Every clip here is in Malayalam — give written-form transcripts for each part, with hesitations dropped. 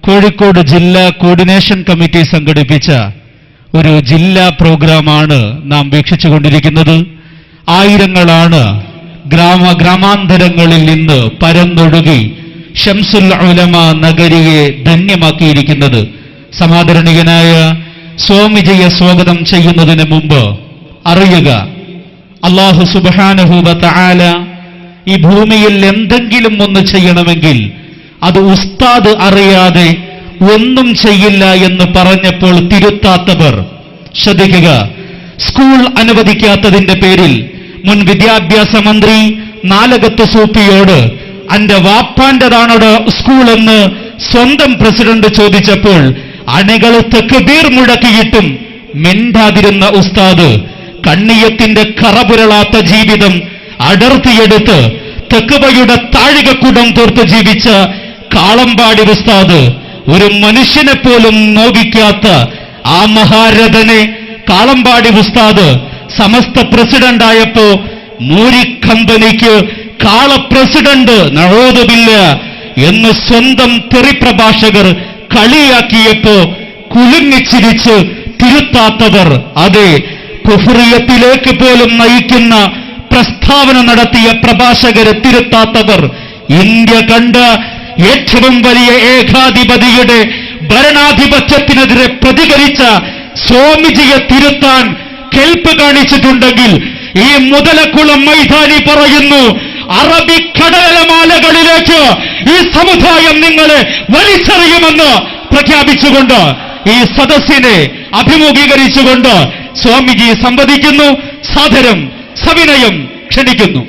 കോഴിക്കോട് ജില്ലാ കോർഡിനേഷൻ കമ്മിറ്റി സംഘടിപ്പിച്ച ഒരു ജില്ലാ പ്രോഗ്രാമാണ് നാം വീക്ഷിച്ചുകൊണ്ടിരിക്കുന്നത്. ആയിരങ്ങളാണ് ഗ്രാമാന്തരങ്ങളിൽ നിന്ന് പരന്നൊഴുകി ഷംസുൽ ഉലമ നഗരിയെ ധന്യമാക്കിയിരിക്കുന്നത്. സമാദരണീയനായ സ്വാമിജിയെ സ്വാഗതം ചെയ്യുന്നതിന് മുമ്പ് അറിയുക, അല്ലാഹു സുബ്ഹാനഹു വ തആല ഈ ഭൂമിയിൽ എന്തെങ്കിലും ഒന്ന് ചെയ്യണമെങ്കിൽ അത് ഉസ്താദ് അറിയാതെ ഒന്നും ചെയ്യില്ല എന്ന് പറഞ്ഞപ്പോൾ തിരുത്താത്തവർ ശ്രദ്ധിക്കുക. സ്കൂൾ അനുവദിക്കാത്തതിന്റെ പേരിൽ മുൻ വിദ്യാഭ്യാസ മന്ത്രി നാലകത്ത് സൂപ്പിയോട് അന്റെ വാപ്പാന്റെതാണോ സ്കൂൾ എന്ന് സ്വന്തം പ്രസിഡന്റ് ചോദിച്ചപ്പോൾ അണികൾ തക്ബീർ മുഴക്കിയിട്ടും മിണ്ടാതിരുന്ന ഉസ്താദ് കണ്ണിയത്തിന്റെ കറപുരളാത്ത ജീവിതം അടർത്തിയെടുത്ത് തെക്കുവയുടെ താഴികക്കുടം തീർത്ത് ജീവിച്ച കാളമ്പാടി ഉസ്താദ്, ഒരു മനുഷ്യനെ പോലും നോവിക്കാത്ത ആ മഹാരഥനെ കാളമ്പാടി ഉസ്താദ് സമസ്ത പ്രസിഡന്റായപ്പോ മൂരി കമ്പനിക്ക് കാള പ്രസിഡന്റ് നഴോതുമില്ല എന്ന് സ്വന്തം തെറിപ്രഭാഷകർ കളിയാക്കിയപ്പോ കുലുങ്ങിച്ചിരിച്ച് തിരുത്താത്തവർ, അതെ കുഫ്രിയത്തിലേക്ക് പോലും നയിക്കുന്ന പ്രസ്താവന നടത്തിയ പ്രഭാഷകരെ തിരുത്താത്തവർ, ഇന്ത്യ കണ്ട ഏറ്റവും വലിയ ഏകാധിപതിയുടെ ഭരണാധിപത്യത്തിനെതിരെ പ്രതികരിച്ച സ്വാമിജിയെ തിരുത്താൻ കെൽപ്പ് കാണിച്ചിട്ടുണ്ടെങ്കിൽ ഈ മുതലക്കുളം മൈതാനി പറയുന്നു, അറബിക്കടലമാലകളിലേക്ക് ഈ സമുദായം നിങ്ങളെ വലിച്ചെറിയുമെന്ന് പ്രഖ്യാപിച്ചുകൊണ്ട് ഈ സദസ്സിനെ അഭിമുഖീകരിച്ചുകൊണ്ട് സ്വാമിജി സംവദിക്കുന്നു. സാദരം സവിനയം ക്ഷണിക്കുന്നു.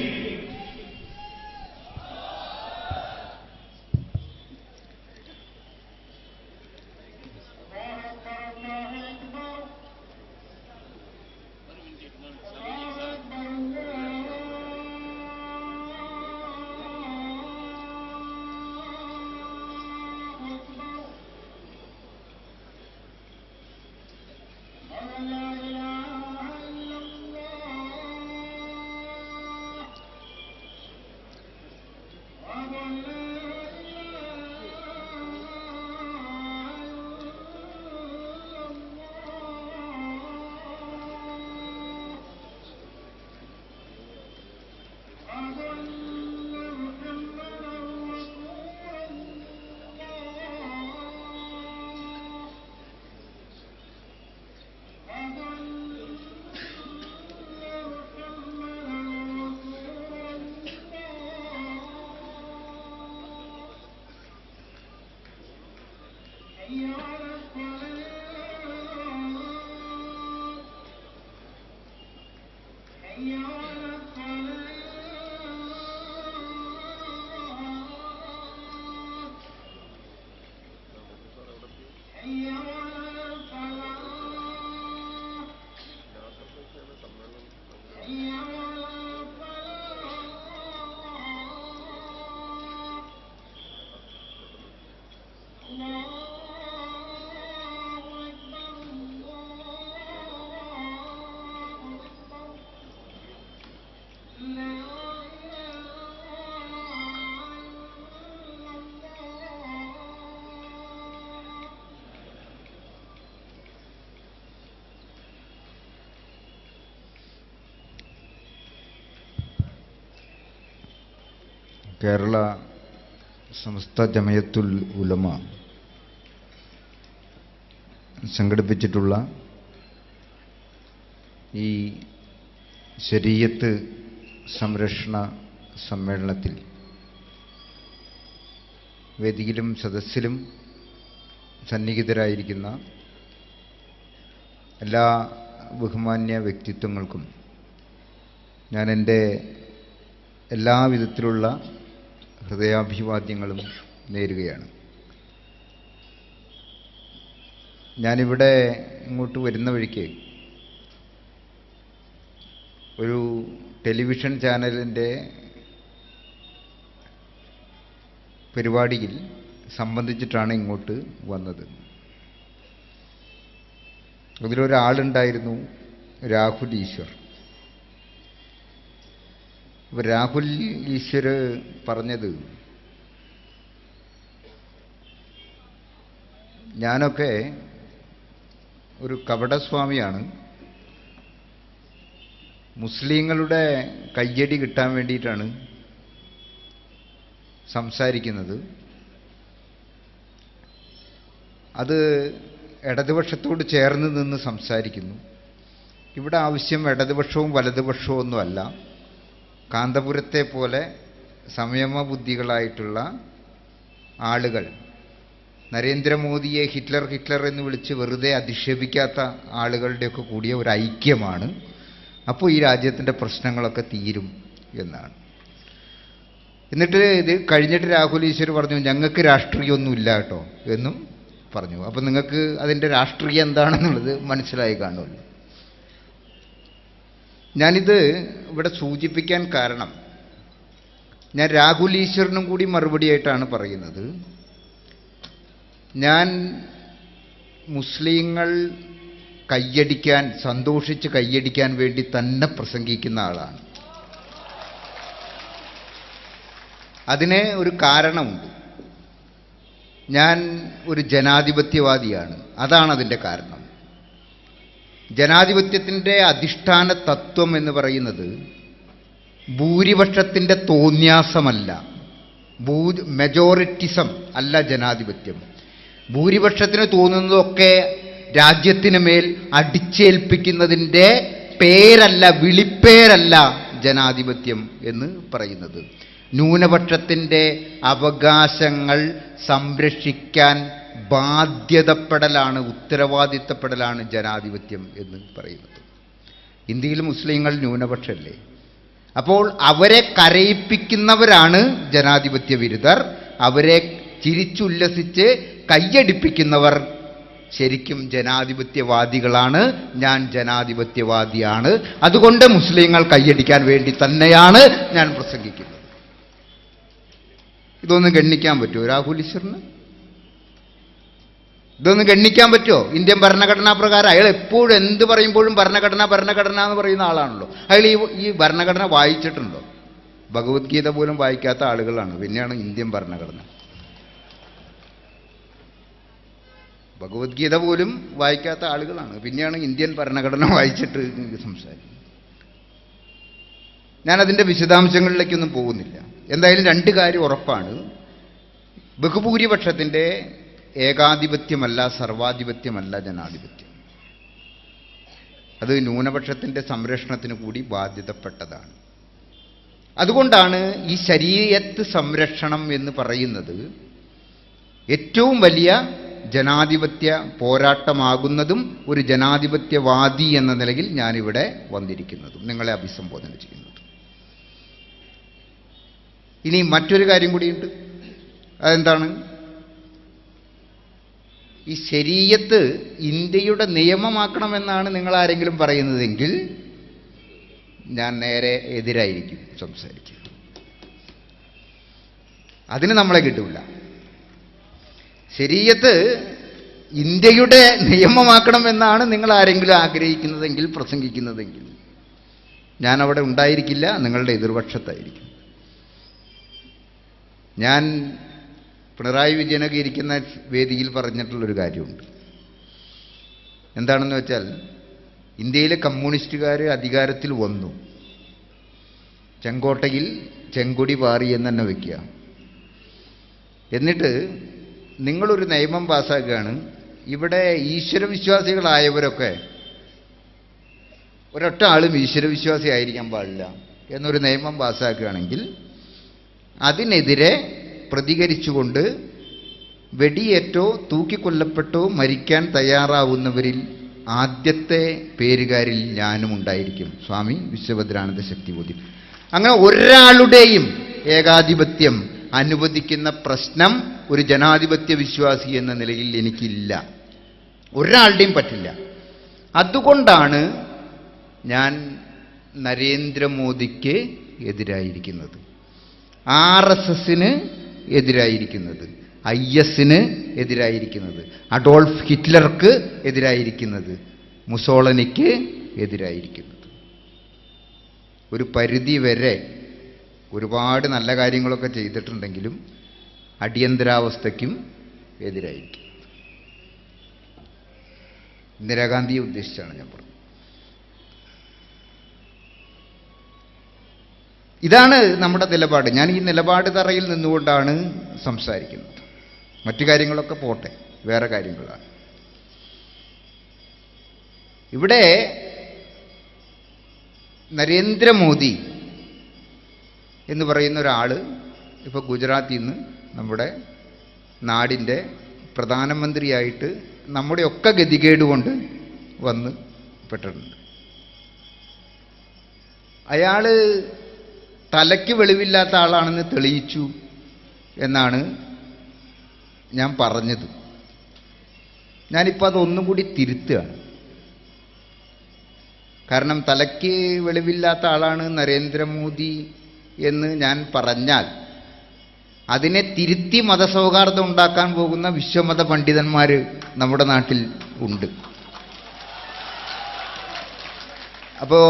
കേരള സമസ്ത ജമയത്തുൽ ഉലമ സംഘടിപ്പിച്ചിട്ടുള്ള ഈ ശരീഅത്ത് സംരക്ഷണ സമ്മേളനത്തിൽ വേദിയിലും സദസ്സിലും സന്നിഹിതരായിരിക്കുന്ന എല്ലാ ബഹുമാന്യ വ്യക്തിത്വങ്ങൾക്കും ഞാൻ എൻ്റെ എല്ലാവിധത്തിലുള്ള ഹൃദയാഭിവാദ്യങ്ങളും നേരുകയാണ്. ഞാനിവിടെ ഇങ്ങോട്ട് വരുന്ന വഴിക്ക് ഒരു ടെലിവിഷൻ ചാനലിൻ്റെ പരിപാടിയിൽ സംബന്ധിച്ചിട്ടാണ് ഇങ്ങോട്ട് വന്നത്. അതിലൊരാളുണ്ടായിരുന്നു, രാഹുൽ ഈശ്വർ. രാഹുൽ ഈശ്വർ പറഞ്ഞത്, ഞാനൊക്കെ ഒരു കപടസ്വാമിയാണ്. മുസ്ലിങ്ങളുടെ കയ്യടി കിട്ടാൻ വേണ്ടിയിട്ടാണ് സംസാരിക്കുന്നത്. അത് ഇടതുപക്ഷത്തോട് ചേർന്ന് നിന്ന് സംസാരിക്കുന്നു. ഇവിടെ ആവശ്യം ഇടതുപക്ഷവും വലതുപക്ഷവും ഒന്നുമല്ല. കാന്തപുരത്തെ പോലെ സംയമബുദ്ധികളായിട്ടുള്ള ആളുകൾ, നരേന്ദ്രമോദിയെ ഹിറ്റ്ലർ ഹിറ്റ്ലർ എന്ന് വിളിച്ച് വെറുതെ അധിക്ഷേപിക്കാത്ത ആളുകളുടെയൊക്കെ കൂടിയ ഒരു ഐക്യമാണ്. അപ്പോൾ ഈ രാജ്യത്തിൻ്റെ പ്രശ്നങ്ങളൊക്കെ തീരും എന്നാണ്. എന്നിട്ട് ഇത് കഴിഞ്ഞിട്ട് രാഹുൽ ഈശ്വർ പറഞ്ഞു, ഞങ്ങൾക്ക് രാഷ്ട്രീയമൊന്നുമില്ല കേട്ടോ എന്നും പറഞ്ഞു. അപ്പം നിങ്ങൾക്ക് അതിൻ്റെ രാഷ്ട്രീയം എന്താണെന്നുള്ളത് മനസ്സിലായി കാണുമല്ലോ. ഞാനിത് ഇവിടെ സൂചിപ്പിക്കാൻ കാരണം, ഞാൻ രാഹുൽ ഈശ്വറിനും കൂടി മറുപടിയായിട്ടാണ് പറയുന്നത്. ഞാൻ മുസ്ലിങ്ങൾ കയ്യടിക്കാൻ, സന്തോഷിച്ച് കയ്യടിക്കാൻ വേണ്ടി തന്നെ പ്രസംഗിക്കുന്ന ആളാണ്. അതിന് ഒരു കാരണമുണ്ട്. ഞാൻ ഒരു ജനാധിപത്യവാദിയാണ്. അതാണ് അതിൻ്റെ കാരണം. ജനാധിപത്യത്തിൻ്റെ അധിഷ്ഠാന തത്വം എന്ന് പറയുന്നത് ഭൂരിപക്ഷത്തിൻ്റെ തോന്യാസമല്ല, മെജോറിറ്റിസം അല്ല ജനാധിപത്യം. ഭൂരിപക്ഷത്തിന് തോന്നുന്നതൊക്കെ രാജ്യത്തിന് മേൽ അടിച്ചേൽപ്പിക്കുന്നതിൻ്റെ പേരല്ല, വിളിപ്പേരല്ല ജനാധിപത്യം എന്ന് പറയുന്നത്. ന്യൂനപക്ഷത്തിൻ്റെ അവകാശങ്ങൾ സംരക്ഷിക്കാൻ ബാധ്യതപ്പെടലാണ്, ഉത്തരവാദിത്തപ്പെടലാണ് ജനാധിപത്യം എന്ന് പറയുന്നത്. ഇന്ത്യയിൽ മുസ്ലിങ്ങൾ ന്യൂനപക്ഷമല്ലേ? അപ്പോൾ അവരെ കരയിപ്പിക്കുന്നവരാണ് ജനാധിപത്യ വിരുദ്ധർ. അവരെ ചിരിച്ചുല്ലസിച്ച് കയ്യടിപ്പിക്കുന്നവർ ശരിക്കും ജനാധിപത്യവാദികളാണ്. ഞാൻ ജനാധിപത്യവാദിയാണ്. അതുകൊണ്ട് മുസ്ലിങ്ങൾ കയ്യടിക്കാൻ വേണ്ടി തന്നെയാണ് ഞാൻ പ്രസംഗിക്കുന്നത്. ഇതൊന്നും ഗണ്ണിക്കാൻ പറ്റുമോ രാഹുൽ ഈശ്വറിന്? ഇതൊന്നും ഗണ്ണിക്കാൻ പറ്റുമോ? ഇന്ത്യൻ ഭരണഘടനാ പ്രകാരം അയാൾ എപ്പോഴും എന്ത് പറയുമ്പോഴും ഭരണഘടന ഭരണഘടന എന്ന് പറയുന്ന ആളാണല്ലോ. അയാൾ ഈ ഭരണഘടന വായിച്ചിട്ടുണ്ടോ? ഭഗവത്ഗീത പോലും വായിക്കാത്ത ആളുകളാണ്. പിന്നെയാണ് ഇന്ത്യൻ ഭരണഘടന. ഭഗവത്ഗീത പോലും വായിക്കാത്ത ആളുകളാണ്. പിന്നെയാണ് ഇന്ത്യൻ ഭരണഘടന വായിച്ചിട്ട് സംസാരിക്കുന്നത്. ഞാനതിൻ്റെ വിശദാംശങ്ങളിലേക്കൊന്നും പോകുന്നില്ല. എന്തായാലും രണ്ട് കാര്യം ഉറപ്പാണ്. ബഹുഭൂരിപക്ഷത്തിൻ്റെ ഏകാധിപത്യമല്ല, സർവാധിപത്യമല്ല ജനാധിപത്യം. അത് ന്യൂനപക്ഷത്തിൻ്റെ സംരക്ഷണത്തിന് കൂടി ബാധ്യതപ്പെട്ടതാണ്. അതുകൊണ്ടാണ് ഈ ശരീഅത്ത് സംരക്ഷണം എന്ന് പറയുന്നത് ഏറ്റവും വലിയ ജനാധിപത്യ പോരാട്ടമാകുന്നതും ഒരു ജനാധിപത്യവാദി എന്ന നിലയിൽ ഞാനിവിടെ വന്നിരിക്കുന്നതും നിങ്ങളെ അഭിസംബോധന ചെയ്യുന്നത്. ഇനി മറ്റൊരു കാര്യം കൂടിയുണ്ട്. അതെന്താണ്? ഈ ശരീഅത്ത് ഇന്ത്യയുടെ നിയമമാക്കണമെന്നാണ് നിങ്ങൾ ആരെങ്കിലും പറയുന്നതെങ്കിൽ ഞാൻ നേരെ എതിരായിരിക്കും സംസാരിക്കുക. അതിന് നമ്മളെ കിട്ടില്ല. ശരീഅത്ത് ഇന്ത്യയുടെ നിയമമാക്കണമെന്നാണ് നിങ്ങൾ ആരെങ്കിലും ആഗ്രഹിക്കുന്നതെങ്കിൽ, പ്രസംഗിക്കുന്നതെങ്കിൽ ഞാൻ അവിടെ ഉണ്ടായിരിക്കില്ല, നിങ്ങളുടെ എതിർപക്ഷത്തായിരിക്കും. ഞാൻ പിണറായി വിജയനൊക്കെ ഇരിക്കുന്ന വേദിയിൽ പറഞ്ഞിട്ടുള്ളൊരു കാര്യമുണ്ട്. എന്താണെന്ന് വെച്ചാൽ, ഇന്ത്യയിലെ കമ്മ്യൂണിസ്റ്റുകാർ അധികാരത്തിൽ വന്നു, ചെങ്കോട്ടയിൽ ചെങ്കൊടി പാറി എന്ന് തന്നെ വയ്ക്കുക. എന്നിട്ട് നിങ്ങളൊരു നിയമം പാസ്സാക്കുകയാണ്. ഇവിടെ ഈശ്വരവിശ്വാസികളായവരൊക്കെ, ഒരൊറ്റ ആളും ഈശ്വരവിശ്വാസി ആയിരിക്കാൻ പാടില്ല എന്നൊരു നിയമം പാസ്സാക്കുകയാണെങ്കിൽ അതിനെതിരെ പ്രതികരിച്ചുകൊണ്ട് വെടിയേറ്റോ തൂക്കിക്കൊല്ലപ്പെട്ടോ മരിക്കാൻ തയ്യാറാവുന്നവരിൽ ആദ്യത്തെ പേരുകാരിൽ ഞാനും ഉണ്ടായിരിക്കും. സ്വാമി വിശ്വഭദ്രാനന്ദ ശക്തിബോധി. അങ്ങനെ ഒരാളുടെയും ഏകാധിപത്യം അനുവദിക്കുന്ന പ്രശ്നം ഒരു ജനാധിപത്യ വിശ്വാസി എന്ന നിലയിൽ എനിക്കില്ല. ഒരാളുടെയും പറ്റില്ല. അതുകൊണ്ടാണ് ഞാൻ നരേന്ദ്രമോദിക്ക് എതിരായിരിക്കുന്നത്, RSSന് എതിരായിരിക്കുന്നത്, ISന് എതിരായിരിക്കുന്നത്, അഡോൾഫ് ഹിറ്റ്ലർക്ക് എതിരായിരിക്കുന്നത്, മുസോളിനിക്ക് എതിരായിരിക്കുന്നത്. ഒരു പരിധി വരെ ഒരുപാട് നല്ല കാര്യങ്ങളൊക്കെ ചെയ്തിട്ടുണ്ടെങ്കിലും അടിയന്തരാവസ്ഥയ്ക്കും എതിരായിരിക്കും. ഇന്ദിരാഗാന്ധിയെ ഉദ്ദേശിച്ചാണ് ഞാൻ പറഞ്ഞത്. ഇതാണ് നമ്മുടെ നിലപാട്. ഞാൻ ഈ നിലപാട് തറയിൽ നിന്നുകൊണ്ടാണ് സംസാരിക്കുന്നത്. മറ്റു കാര്യങ്ങളൊക്കെ പോട്ടെ, വേറെ കാര്യങ്ങളാണ്. ഇവിടെ നരേന്ദ്രമോദി എന്ന് പറയുന്ന ഒരാൾ ഇപ്പോൾ ഗുജറാത്തിൽ നിന്ന് നമ്മുടെ നാടിൻ്റെ പ്രധാനമന്ത്രിയായിട്ട് നമ്മുടെയൊക്കെ ഗതികേട് കൊണ്ട് വന്ന് പെട്ടിട്ടുണ്ട്. അയാൾ തലയ്ക്ക് വെളിവില്ലാത്ത ആളാണെന്ന് തെളിയിച്ചു എന്നാണ് ഞാൻ പറഞ്ഞത്. ഞാനിപ്പോൾ അതൊന്നും കൂടി തിരുത്തുകയാണ്. കാരണം തലയ്ക്ക് വെളിവില്ലാത്ത ആളാണ് നരേന്ദ്രമോദി എന്ന് ഞാൻ പറഞ്ഞാൽ അതിനെ തിരുത്തി മതസൗഹാർദ്ദം ഉണ്ടാക്കാൻ പോകുന്ന വിശ്വമത പണ്ഡിതന്മാർ നമ്മുടെ നാട്ടിൽ ഉണ്ട്. അപ്പോൾ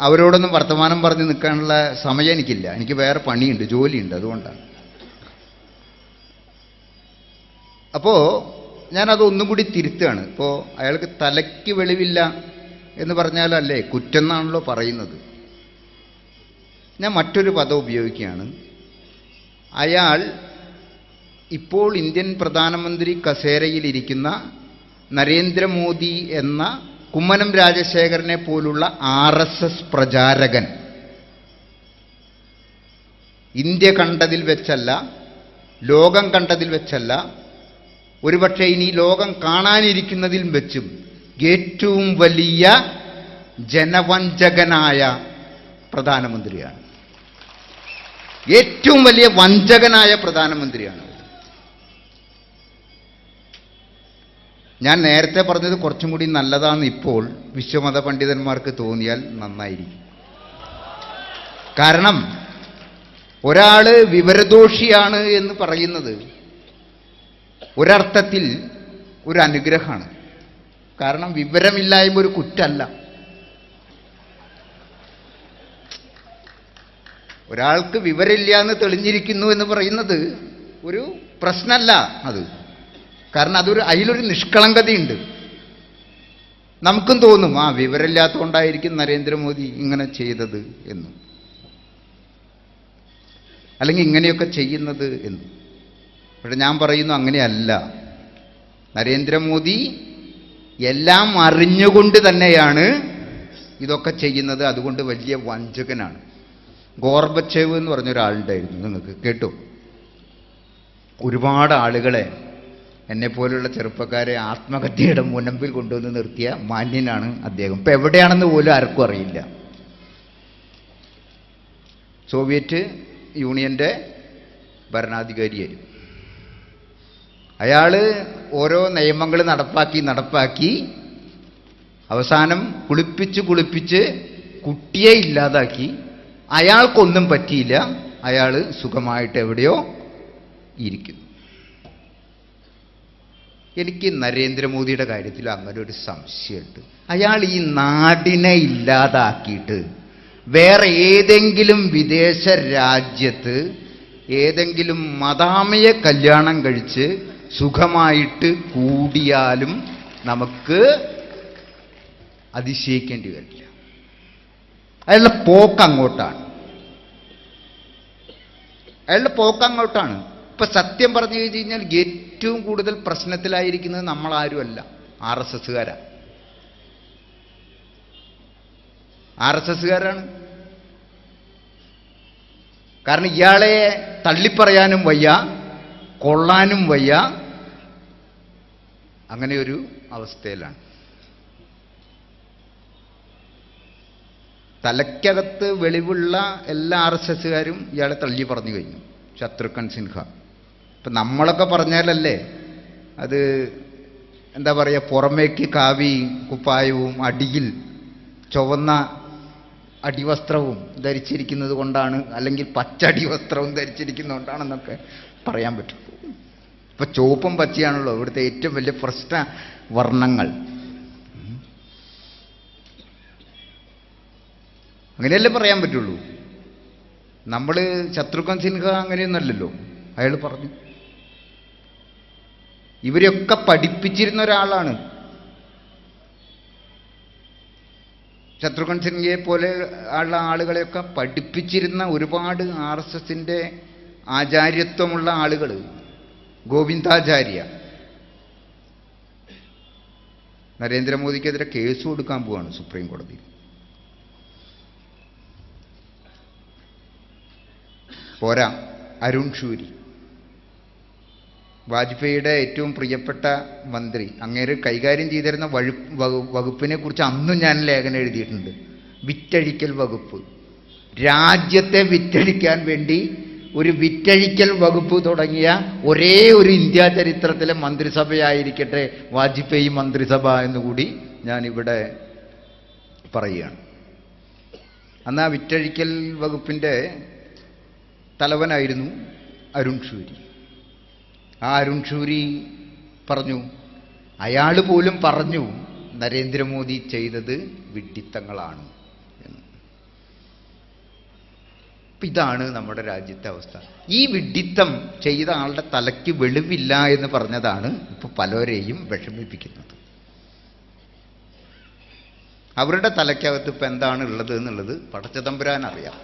അവരോടൊന്നും വർത്തമാനം പറഞ്ഞ് നിൽക്കാനുള്ള സമയം എനിക്കില്ല. എനിക്ക് വേറെ പണിയുണ്ട്, ജോലിയുണ്ട്, അതുകൊണ്ടാണ്. അപ്പോൾ ഞാനതൊന്നും കൂടി തിരുത്തുകയാണ്. ഇപ്പോൾ അയാൾക്ക് തലയ്ക്ക് വെളിവില്ല എന്ന് പറഞ്ഞാലല്ലേ കുറ്റം എന്നാണല്ലോ പറയുന്നത്. ഞാൻ മറ്റൊരു പദം ഉപയോഗിക്കുകയാണ്. അയാൾ ഇപ്പോൾ ഇന്ത്യൻ പ്രധാനമന്ത്രി കസേരയിലിരിക്കുന്ന നരേന്ദ്രമോദി എന്ന കുമ്മനം രാജശേഖരനെ പോലുള്ള RSS പ്രചാരകൻ ഇന്ത്യ കണ്ടതിൽ വെച്ചല്ല, ലോകം കണ്ടതിൽ വെച്ചല്ല, ഒരുപക്ഷെ ഇനി ലോകം കാണാനിരിക്കുന്നതിൽ വെച്ചും ഏറ്റവും വലിയ ജനവഞ്ചകനായ പ്രധാനമന്ത്രിയാണ്. ഏറ്റവും വലിയ വഞ്ചകനായ പ്രധാനമന്ത്രിയാണ്. ഞാൻ നേരത്തെ പറഞ്ഞത് കുറച്ചും കൂടി നല്ലതാണെന്ന് ഇപ്പോൾ വിശ്വമത പണ്ഡിതന്മാർക്ക് തോന്നിയാൽ നന്നായിരിക്കും. കാരണം ഒരാൾ വിവരദോഷിയാണ് എന്ന് പറയുന്നത് ഒരർത്ഥത്തിൽ ഒരു അനുഗ്രഹമാണ്. കാരണം വിവരമില്ലായ്മ ഒരു കുറ്റമല്ല. ഒരാൾക്ക് വിവരമില്ല എന്ന് തെളിഞ്ഞിരിക്കുന്നു എന്ന് പറയുന്നത് ഒരു പ്രശ്നമല്ല അത്. കാരണം അതിലൊരു നിഷ്കളങ്കതയുണ്ട്. നമുക്കും തോന്നും ആ വിവരമില്ലാത്തതുകൊണ്ടായിരിക്കും നരേന്ദ്രമോദി ഇങ്ങനെ ചെയ്തത് എന്ന്, അല്ലെങ്കിൽ ഇങ്ങനെയൊക്കെ ചെയ്യുന്നത് എന്ന്. പക്ഷെ ഞാൻ പറയുന്നു അങ്ങനെയല്ല. നരേന്ദ്രമോദി എല്ലാം അറിഞ്ഞുകൊണ്ട് തന്നെയാണ് ഇതൊക്കെ ചെയ്യുന്നത്. അതുകൊണ്ട് വലിയ വഞ്ചകനാണ്. ഗോർബച്ചേവ് എന്ന് പറഞ്ഞൊരാളുണ്ടായിരുന്നു, നിങ്ങൾക്ക് കേട്ടോ? ഒരുപാട് ആളുകളെ, എന്നെപ്പോലുള്ള ചെറുപ്പക്കാരെ ആത്മഹത്യയുടെ മുനമ്പിൽ കൊണ്ടുവന്ന് നിർത്തിയ മാന്യനാണ് അദ്ദേഹം. ഇപ്പം എവിടെയാണെന്ന് പോലും ആർക്കും അറിയില്ല. സോവിയറ്റ് യൂണിയൻ്റെ ഭരണാധികാരിയായിരുന്നു അയാൾ. ഓരോ നിയമങ്ങൾ നടപ്പാക്കി അവസാനം കുളിപ്പിച്ച് കുട്ടിയെ ഇല്ലാതാക്കി. അയാൾക്കൊന്നും പറ്റിയില്ല. അയാൾ സുഖമായിട്ട് എവിടെയോ ഇരിക്കുന്നു. എനിക്ക് നരേന്ദ്രമോദിയുടെ കാര്യത്തിൽ അങ്ങനെ ഒരു സംശയമുണ്ട്. അയാൾ ഈ നാടിനെ ഇല്ലാതാക്കിയിട്ട് വേറെ ഏതെങ്കിലും വിദേശ രാജ്യത്ത് ഏതെങ്കിലും മദാമയെ കല്യാണം കഴിച്ച് സുഖമായിട്ട് കൂടിയാലും നമുക്ക് അതിശയിക്കേണ്ടി വരില്ല. അയാളുടെ പോക്ക് അങ്ങോട്ടാണ്. ഇപ്പൊ സത്യം പറഞ്ഞു കഴിഞ്ഞാൽ ഏറ്റവും കൂടുതൽ പ്രശ്നത്തിലായിരിക്കുന്നത് നമ്മളാരുമല്ല, RSSകാരാണ്. കാരണം ഇയാളെ തള്ളിപ്പറയാനും വയ്യ, കൊള്ളാനും വയ്യ, അങ്ങനെ ഒരു അവസ്ഥയിലാണ്. തലയ്ക്കകത്ത് വെളിവുള്ള എല്ലാ RSSകാരും ഇയാളെ തള്ളി പറഞ്ഞു കഴിഞ്ഞു. ശത്രുഘ്നൻ സിൻഹ. ഇപ്പം നമ്മളൊക്കെ പറഞ്ഞാലല്ലേ അത് എന്താ പറയുക, പുറമേക്ക് കാവി കുപ്പായവും അടിയിൽ ചുവന്ന അടിവസ്ത്രവും ധരിച്ചിരിക്കുന്നത് കൊണ്ടാണ്, അല്ലെങ്കിൽ പച്ച അടിവസ്ത്രവും ധരിച്ചിരിക്കുന്നതുകൊണ്ടാണെന്നൊക്കെ പറയാൻ പറ്റും. ഇപ്പൊ ചുവപ്പും പച്ചയാണല്ലോ ഇവിടുത്തെ ഏറ്റവും വലിയ പ്രശ്ന വർണ്ണങ്ങൾ. അങ്ങനെയല്ലേ പറയാൻ പറ്റുള്ളൂ. നമ്മൾ ശത്രുഘ്നൻ സിൻഹ അങ്ങനെയൊന്നല്ലല്ലോ. അയാൾ പറഞ്ഞു ഇവരെയൊക്കെ പഠിപ്പിച്ചിരുന്ന ഒരാളാണ്. ശത്രുഘ്നൻ സിൻഹയെ പോലെ ഉള്ള ആളുകളെയൊക്കെ പഠിപ്പിച്ചിരുന്ന ഒരുപാട് RSSന്റെ ആചാര്യത്വമുള്ള ആളുകൾ, ഗോവിന്ദാചാര്യ നരേന്ദ്രമോദിക്കെതിരെ കേസ് കൊടുക്കാൻ പോവാണ് സുപ്രീം കോടതിയിൽ. പോരാ, അരുൺ ഷൂരി, വാജ്പേയിയുടെ ഏറ്റവും പ്രിയപ്പെട്ട മന്ത്രി, അങ്ങേര് കൈകാര്യം ചെയ്തിരുന്ന വകുപ്പിനെ കുറിച്ച് അന്നും ഞാൻ ലേഖനം എഴുതിയിട്ടുണ്ട്. വിറ്റഴിക്കൽ വകുപ്പ്. രാജ്യത്തെ വിറ്റഴിക്കാൻ വേണ്ടി ഒരു വിറ്റഴിക്കൽ വകുപ്പ് തുടങ്ങിയ ഒരേ ഒരു ഇന്ത്യ ചരിത്രത്തിലെ മന്ത്രിസഭയായിരിക്കട്ടെ വാജ്പേയി മന്ത്രിസഭ എന്നുകൂടി ഞാനിവിടെ പറയുകയാണ്. അന്ന് ആ വിറ്റഴിക്കൽ വകുപ്പിൻ്റെ തലവനായിരുന്നു അരുൺ ഷൂരി. ആ അരുൺ ഷൂരി പറഞ്ഞു, അയാൾ പോലും പറഞ്ഞു നരേന്ദ്രമോദി ചെയ്തത് വിഡ്ഢിത്തങ്ങളാണ് എന്ന്. ഇതാണ് നമ്മുടെ രാജ്യത്തെ അവസ്ഥ. ഈ വിഡ്ഢിത്തം ചെയ്ത ആളുടെ തലയ്ക്ക് വെളിവില്ല എന്ന് പറഞ്ഞതാണ് ഇപ്പൊ പലരെയും വിഷമിപ്പിക്കുന്നത്. അവരുടെ തലയ്ക്കകത്ത് ഇപ്പം എന്താണ് ഉള്ളത് എന്നുള്ളത് പടച്ചതമ്പുരാൻ അറിയാം.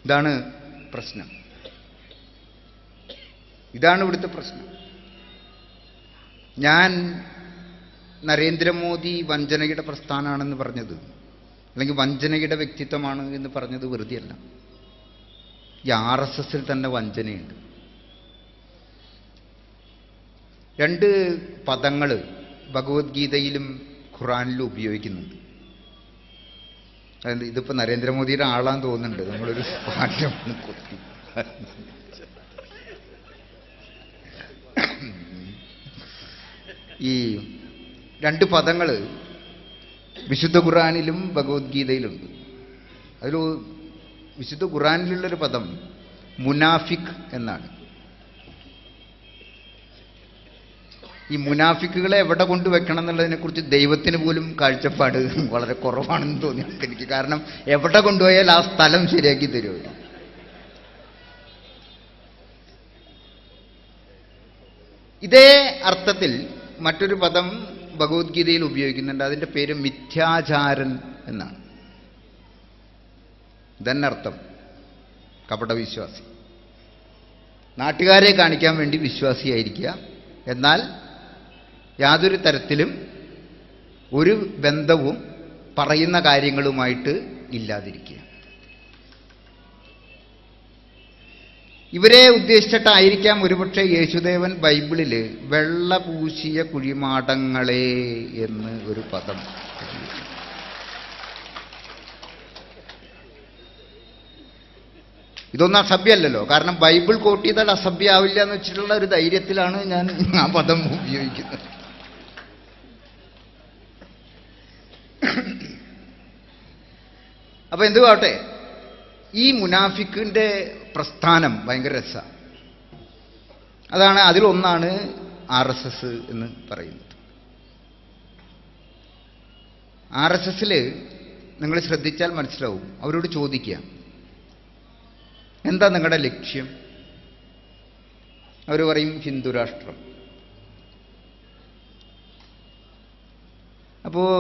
ഇതാണ് പ്രശ്നം. ഇതാണ് ഇവിടുത്തെ പ്രശ്നം. ഞാൻ നരേന്ദ്രമോദി വഞ്ചനയുടെ പ്രസ്ഥാനമാണെന്ന് പറഞ്ഞത്, അല്ലെങ്കിൽ വഞ്ചനയുടെ വ്യക്തിത്വമാണ് എന്ന് പറഞ്ഞത് വെറുതെയല്ല. ഈ RSSൽ തന്നെ വഞ്ചനയുണ്ട്. 2 പദങ്ങൾ ഭഗവത്ഗീതയിലും ഖുറാനിലും ഉപയോഗിക്കുന്നുണ്ട്. ഇതിപ്പോൾ നരേന്ദ്രമോദിയുടെ ആളാന്ന് തോന്നുന്നുണ്ട്. നമ്മളൊരു പാഠം കൊത്തി. ഈ 2 പദങ്ങൾ വിശുദ്ധ ഖുറാനിലും ഭഗവത്ഗീതയിലുണ്ട്. അതിൽ വിശുദ്ധ ഖുറാനിലുള്ളൊരു പദം മുനാഫിഖ് എന്നാണ്. ഈ മുനാഫിക്കുകളെ എവിടെ കൊണ്ടുവെക്കണം എന്നുള്ളതിനെക്കുറിച്ച് ദൈവത്തിന് പോലും കാഴ്ചപ്പാട് വളരെ കുറവാണെന്ന് തോന്നി എനിക്ക്. കാരണം എവിടെ കൊണ്ടുപോയാൽ ആ സ്ഥലം ശരിയാക്കി തരുമോ. ഇതേ അർത്ഥത്തിൽ മറ്റൊരു പദം ഭഗവത്ഗീതയിൽ ഉപയോഗിക്കുന്നുണ്ട്. അതിൻ്റെ പേര് മിഥ്യാചാരൻ എന്നാണ്. ഇതന്നെ അർത്ഥം, കപടവിശ്വാസി. നാട്ടുകാരെ കാണിക്കാൻ വേണ്ടി വിശ്വാസിയായിരിക്കുക, എന്നാൽ യാതൊരു തരത്തിലും ഒരു ബന്ധവും പറയുന്ന കാര്യങ്ങളുമായിട്ട് ഇല്ലാതിരിക്കുക. ഇവരെ ഉദ്ദേശിച്ചിട്ടായിരിക്കാം ഒരുപക്ഷെ യേശുദേവൻ ബൈബിളിൽ വെള്ള പൂശിയ കുഴിമാടങ്ങളെ എന്ന് ഒരു പദം. ഇതൊന്നും അസഭ്യമല്ലല്ലോ. കാരണം ബൈബിൾ കോട്ട് ചെയ്താൽ അസഭ്യമാവില്ല എന്ന് വെച്ചിട്ടുള്ള ഒരു ധൈര്യത്തിലാണ് ഞാൻ ആ പദം ഉപയോഗിക്കുന്നത്. അപ്പൊ എന്തുവാട്ടെ, ഈ മുനാഫിക്കിന്റെ പ്രസ്ഥാനം ഭയങ്കര രസമാണ്. അതാണ്, അതിലൊന്നാണ് RSS എന്ന് പറയുന്നത്. RSSൽ നിങ്ങൾ ശ്രദ്ധിച്ചാൽ മനസ്സിലാവും. അവരോട് ചോദിക്കുക, എന്താ നിങ്ങളുടെ ലക്ഷ്യം? അവർ പറയും ഹിന്ദുരാഷ്ട്രം. അപ്പോൾ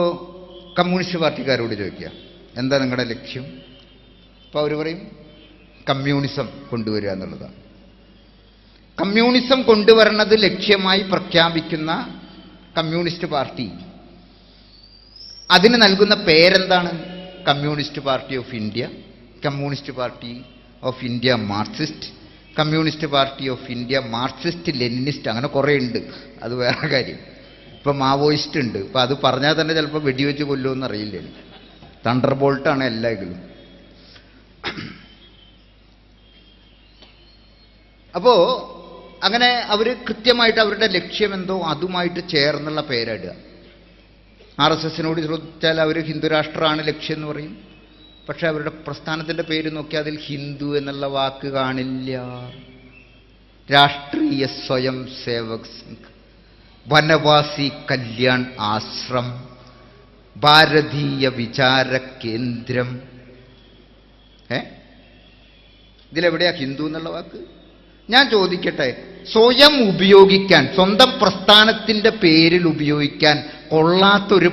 കമ്മ്യൂണിസ്റ്റ് പാർട്ടിക്കാരോട് ചോദിക്കുക, എന്താ നിങ്ങളുടെ ലക്ഷ്യം? അപ്പോൾ അവർ പറയും കമ്മ്യൂണിസം കൊണ്ടുവരിക എന്നുള്ളതാണ്. കമ്മ്യൂണിസം കൊണ്ടുവരുന്നത് ലക്ഷ്യമായി പ്രഖ്യാപിക്കുന്ന കമ്മ്യൂണിസ്റ്റ് പാർട്ടി, അതിന് നൽകുന്ന പേരെന്താണ്? Communist party of India, communist party of India Marxist, communist party of India Marxist Leninist, അങ്ങനെ കുറേ ഉണ്ട്. അത് വേറെ കാര്യം. ഇപ്പം മാവോയിസ്റ്റ് ഉണ്ട്. ഇപ്പം അത് പറഞ്ഞാൽ തന്നെ ചിലപ്പോൾ വെടിവെച്ച് കൊല്ലുമെന്ന് അറിയില്ല. തണ്ടർ ബോൾട്ടാണ് എല്ലാവരും. അപ്പോൾ അങ്ങനെ അവർ കൃത്യമായിട്ട് അവരുടെ ലക്ഷ്യം എന്തോ അതുമായിട്ട് ചേർന്നുള്ള പേരിടുക. RSSനോട് ചോദിച്ചാൽ അവർ ഹിന്ദുരാഷ്ട്രമാണ് ലക്ഷ്യം എന്ന് പറയും. പക്ഷെ അവരുടെ പ്രസ്ഥാനത്തിൻ്റെ പേര് നോക്കിയാൽ അതിൽ ഹിന്ദു എന്നുള്ള വാക്ക് കാണില്ല. രാഷ്ട്രീയ സ്വയം സേവക് സംഘ്, വനവാസി കല്യാൺ ആശ്രം, ഭാരതീയ വിചാര കേന്ദ്രം. ഇതിലെവിടെയാ ഹിന്ദു എന്നുള്ള വാക്ക്? ഞാൻ ചോദിക്കട്ടെ, സ്വയം ഉപയോഗിക്കാൻ, സ്വന്തം പ്രസ്ഥാനത്തിൻ്റെ പേരിൽ ഉപയോഗിക്കാൻ കൊള്ളാത്തൊരു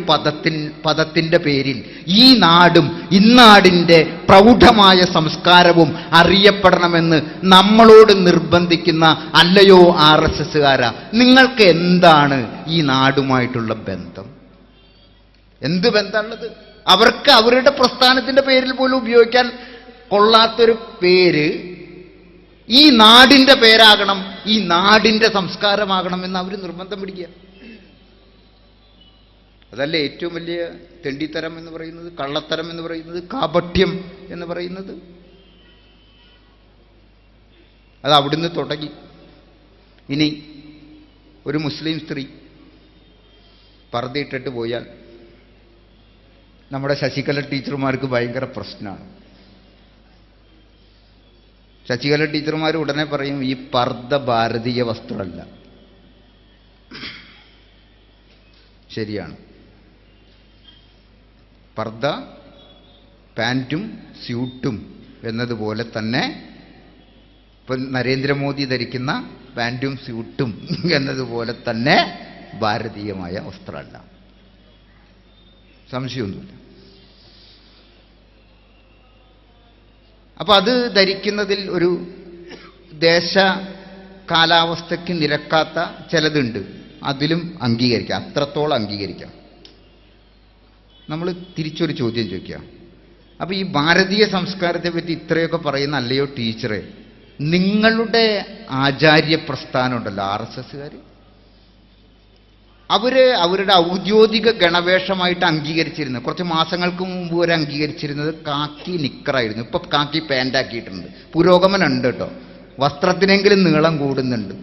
പദത്തിൻ്റെ പേരിൽ ഈ നാടും ഇന്നാടിൻ്റെ പ്രൗഢമായ സംസ്കാരവും അറിയപ്പെടണമെന്ന് നമ്മളോട് നിർബന്ധിക്കുന്ന അല്ലയോ RSSകാരാ, നിങ്ങൾക്ക് എന്താണ് ഈ നാടുമായിട്ടുള്ള ബന്ധം? എന്ത് ബന്ധമുള്ളത്? അവർക്ക് അവരുടെ പ്രസ്ഥാനത്തിൻ്റെ പേരിൽ പോലും ഉപയോഗിക്കാൻ കൊള്ളാത്തൊരു പേര് ഈ നാടിൻ്റെ പേരാകണം, ഈ നാടിൻ്റെ സംസ്കാരമാകണം എന്ന് അവർ നിർബന്ധം പിടിക്കുക. അതല്ലേ ഏറ്റവും വലിയ തെണ്ടിത്തരം എന്ന് പറയുന്നത്, കള്ളത്തരം എന്ന് പറയുന്നത്, കാപട്യം എന്ന് പറയുന്നത്. അത് അവിടുന്ന് തുടങ്ങി. ഇനി ഒരു മുസ്ലിം സ്ത്രീ പർദ്ദയിട്ടിട്ട് പോയാൽ നമ്മുടെ ശശികല ടീച്ചർമാർക്ക് ഭയങ്കര പ്രശ്നമാണ്. ശശികല ടീച്ചർമാർ ഉടനെ പറയും ഈ പർദ്ദ ഭാരതീയ വസ്ത്രമല്ല. ശരിയാണ്. പർദ്ദ പാൻറ്റും സ്യൂട്ടും എന്നതുപോലെ തന്നെ ഇപ്പം നരേന്ദ്രമോദി ധരിക്കുന്ന പാൻറ്റും സ്യൂട്ടും എന്നതുപോലെ തന്നെ ഭാരതീയമായ വസ്ത്രമല്ല, സംശയമൊന്നുമില്ല. അപ്പം അത് ധരിക്കുന്നതിൽ ഒരു ദേശ കാലാവസ്ഥയ്ക്ക് നിരക്കാത്ത ചിലതുണ്ട്, അതിലും അംഗീകരിക്കാം, അത്രത്തോളം അംഗീകരിക്കാം. നമ്മൾ തിരിച്ചൊരു ചോദ്യം ചോദിക്കാം. അപ്പം ഈ ഭാരതീയ സംസ്കാരത്തെ പറ്റി ഇത്രയൊക്കെ പറയുന്ന അല്ലയോ ടീച്ചറെ, നിങ്ങളുടെ ആചാര്യ പ്രസ്ഥാനം ഉണ്ടല്ലോ RSSകാർ, അവരുടെ ഔദ്യോഗിക ഗണവേഷമായിട്ട് അംഗീകരിച്ചിരുന്നത്, കുറച്ച് മാസങ്ങൾക്ക് മുമ്പ് വരെ അംഗീകരിച്ചിരുന്നത് കാക്കി നിക്കറായിരുന്നു. ഇപ്പം കാക്കി പാൻ്റാക്കിയിട്ടുണ്ട്. പുരോഗമനം ഉണ്ട് കേട്ടോ, വസ്ത്രത്തിനെങ്കിലും നീളം കൂടുന്നുണ്ട്,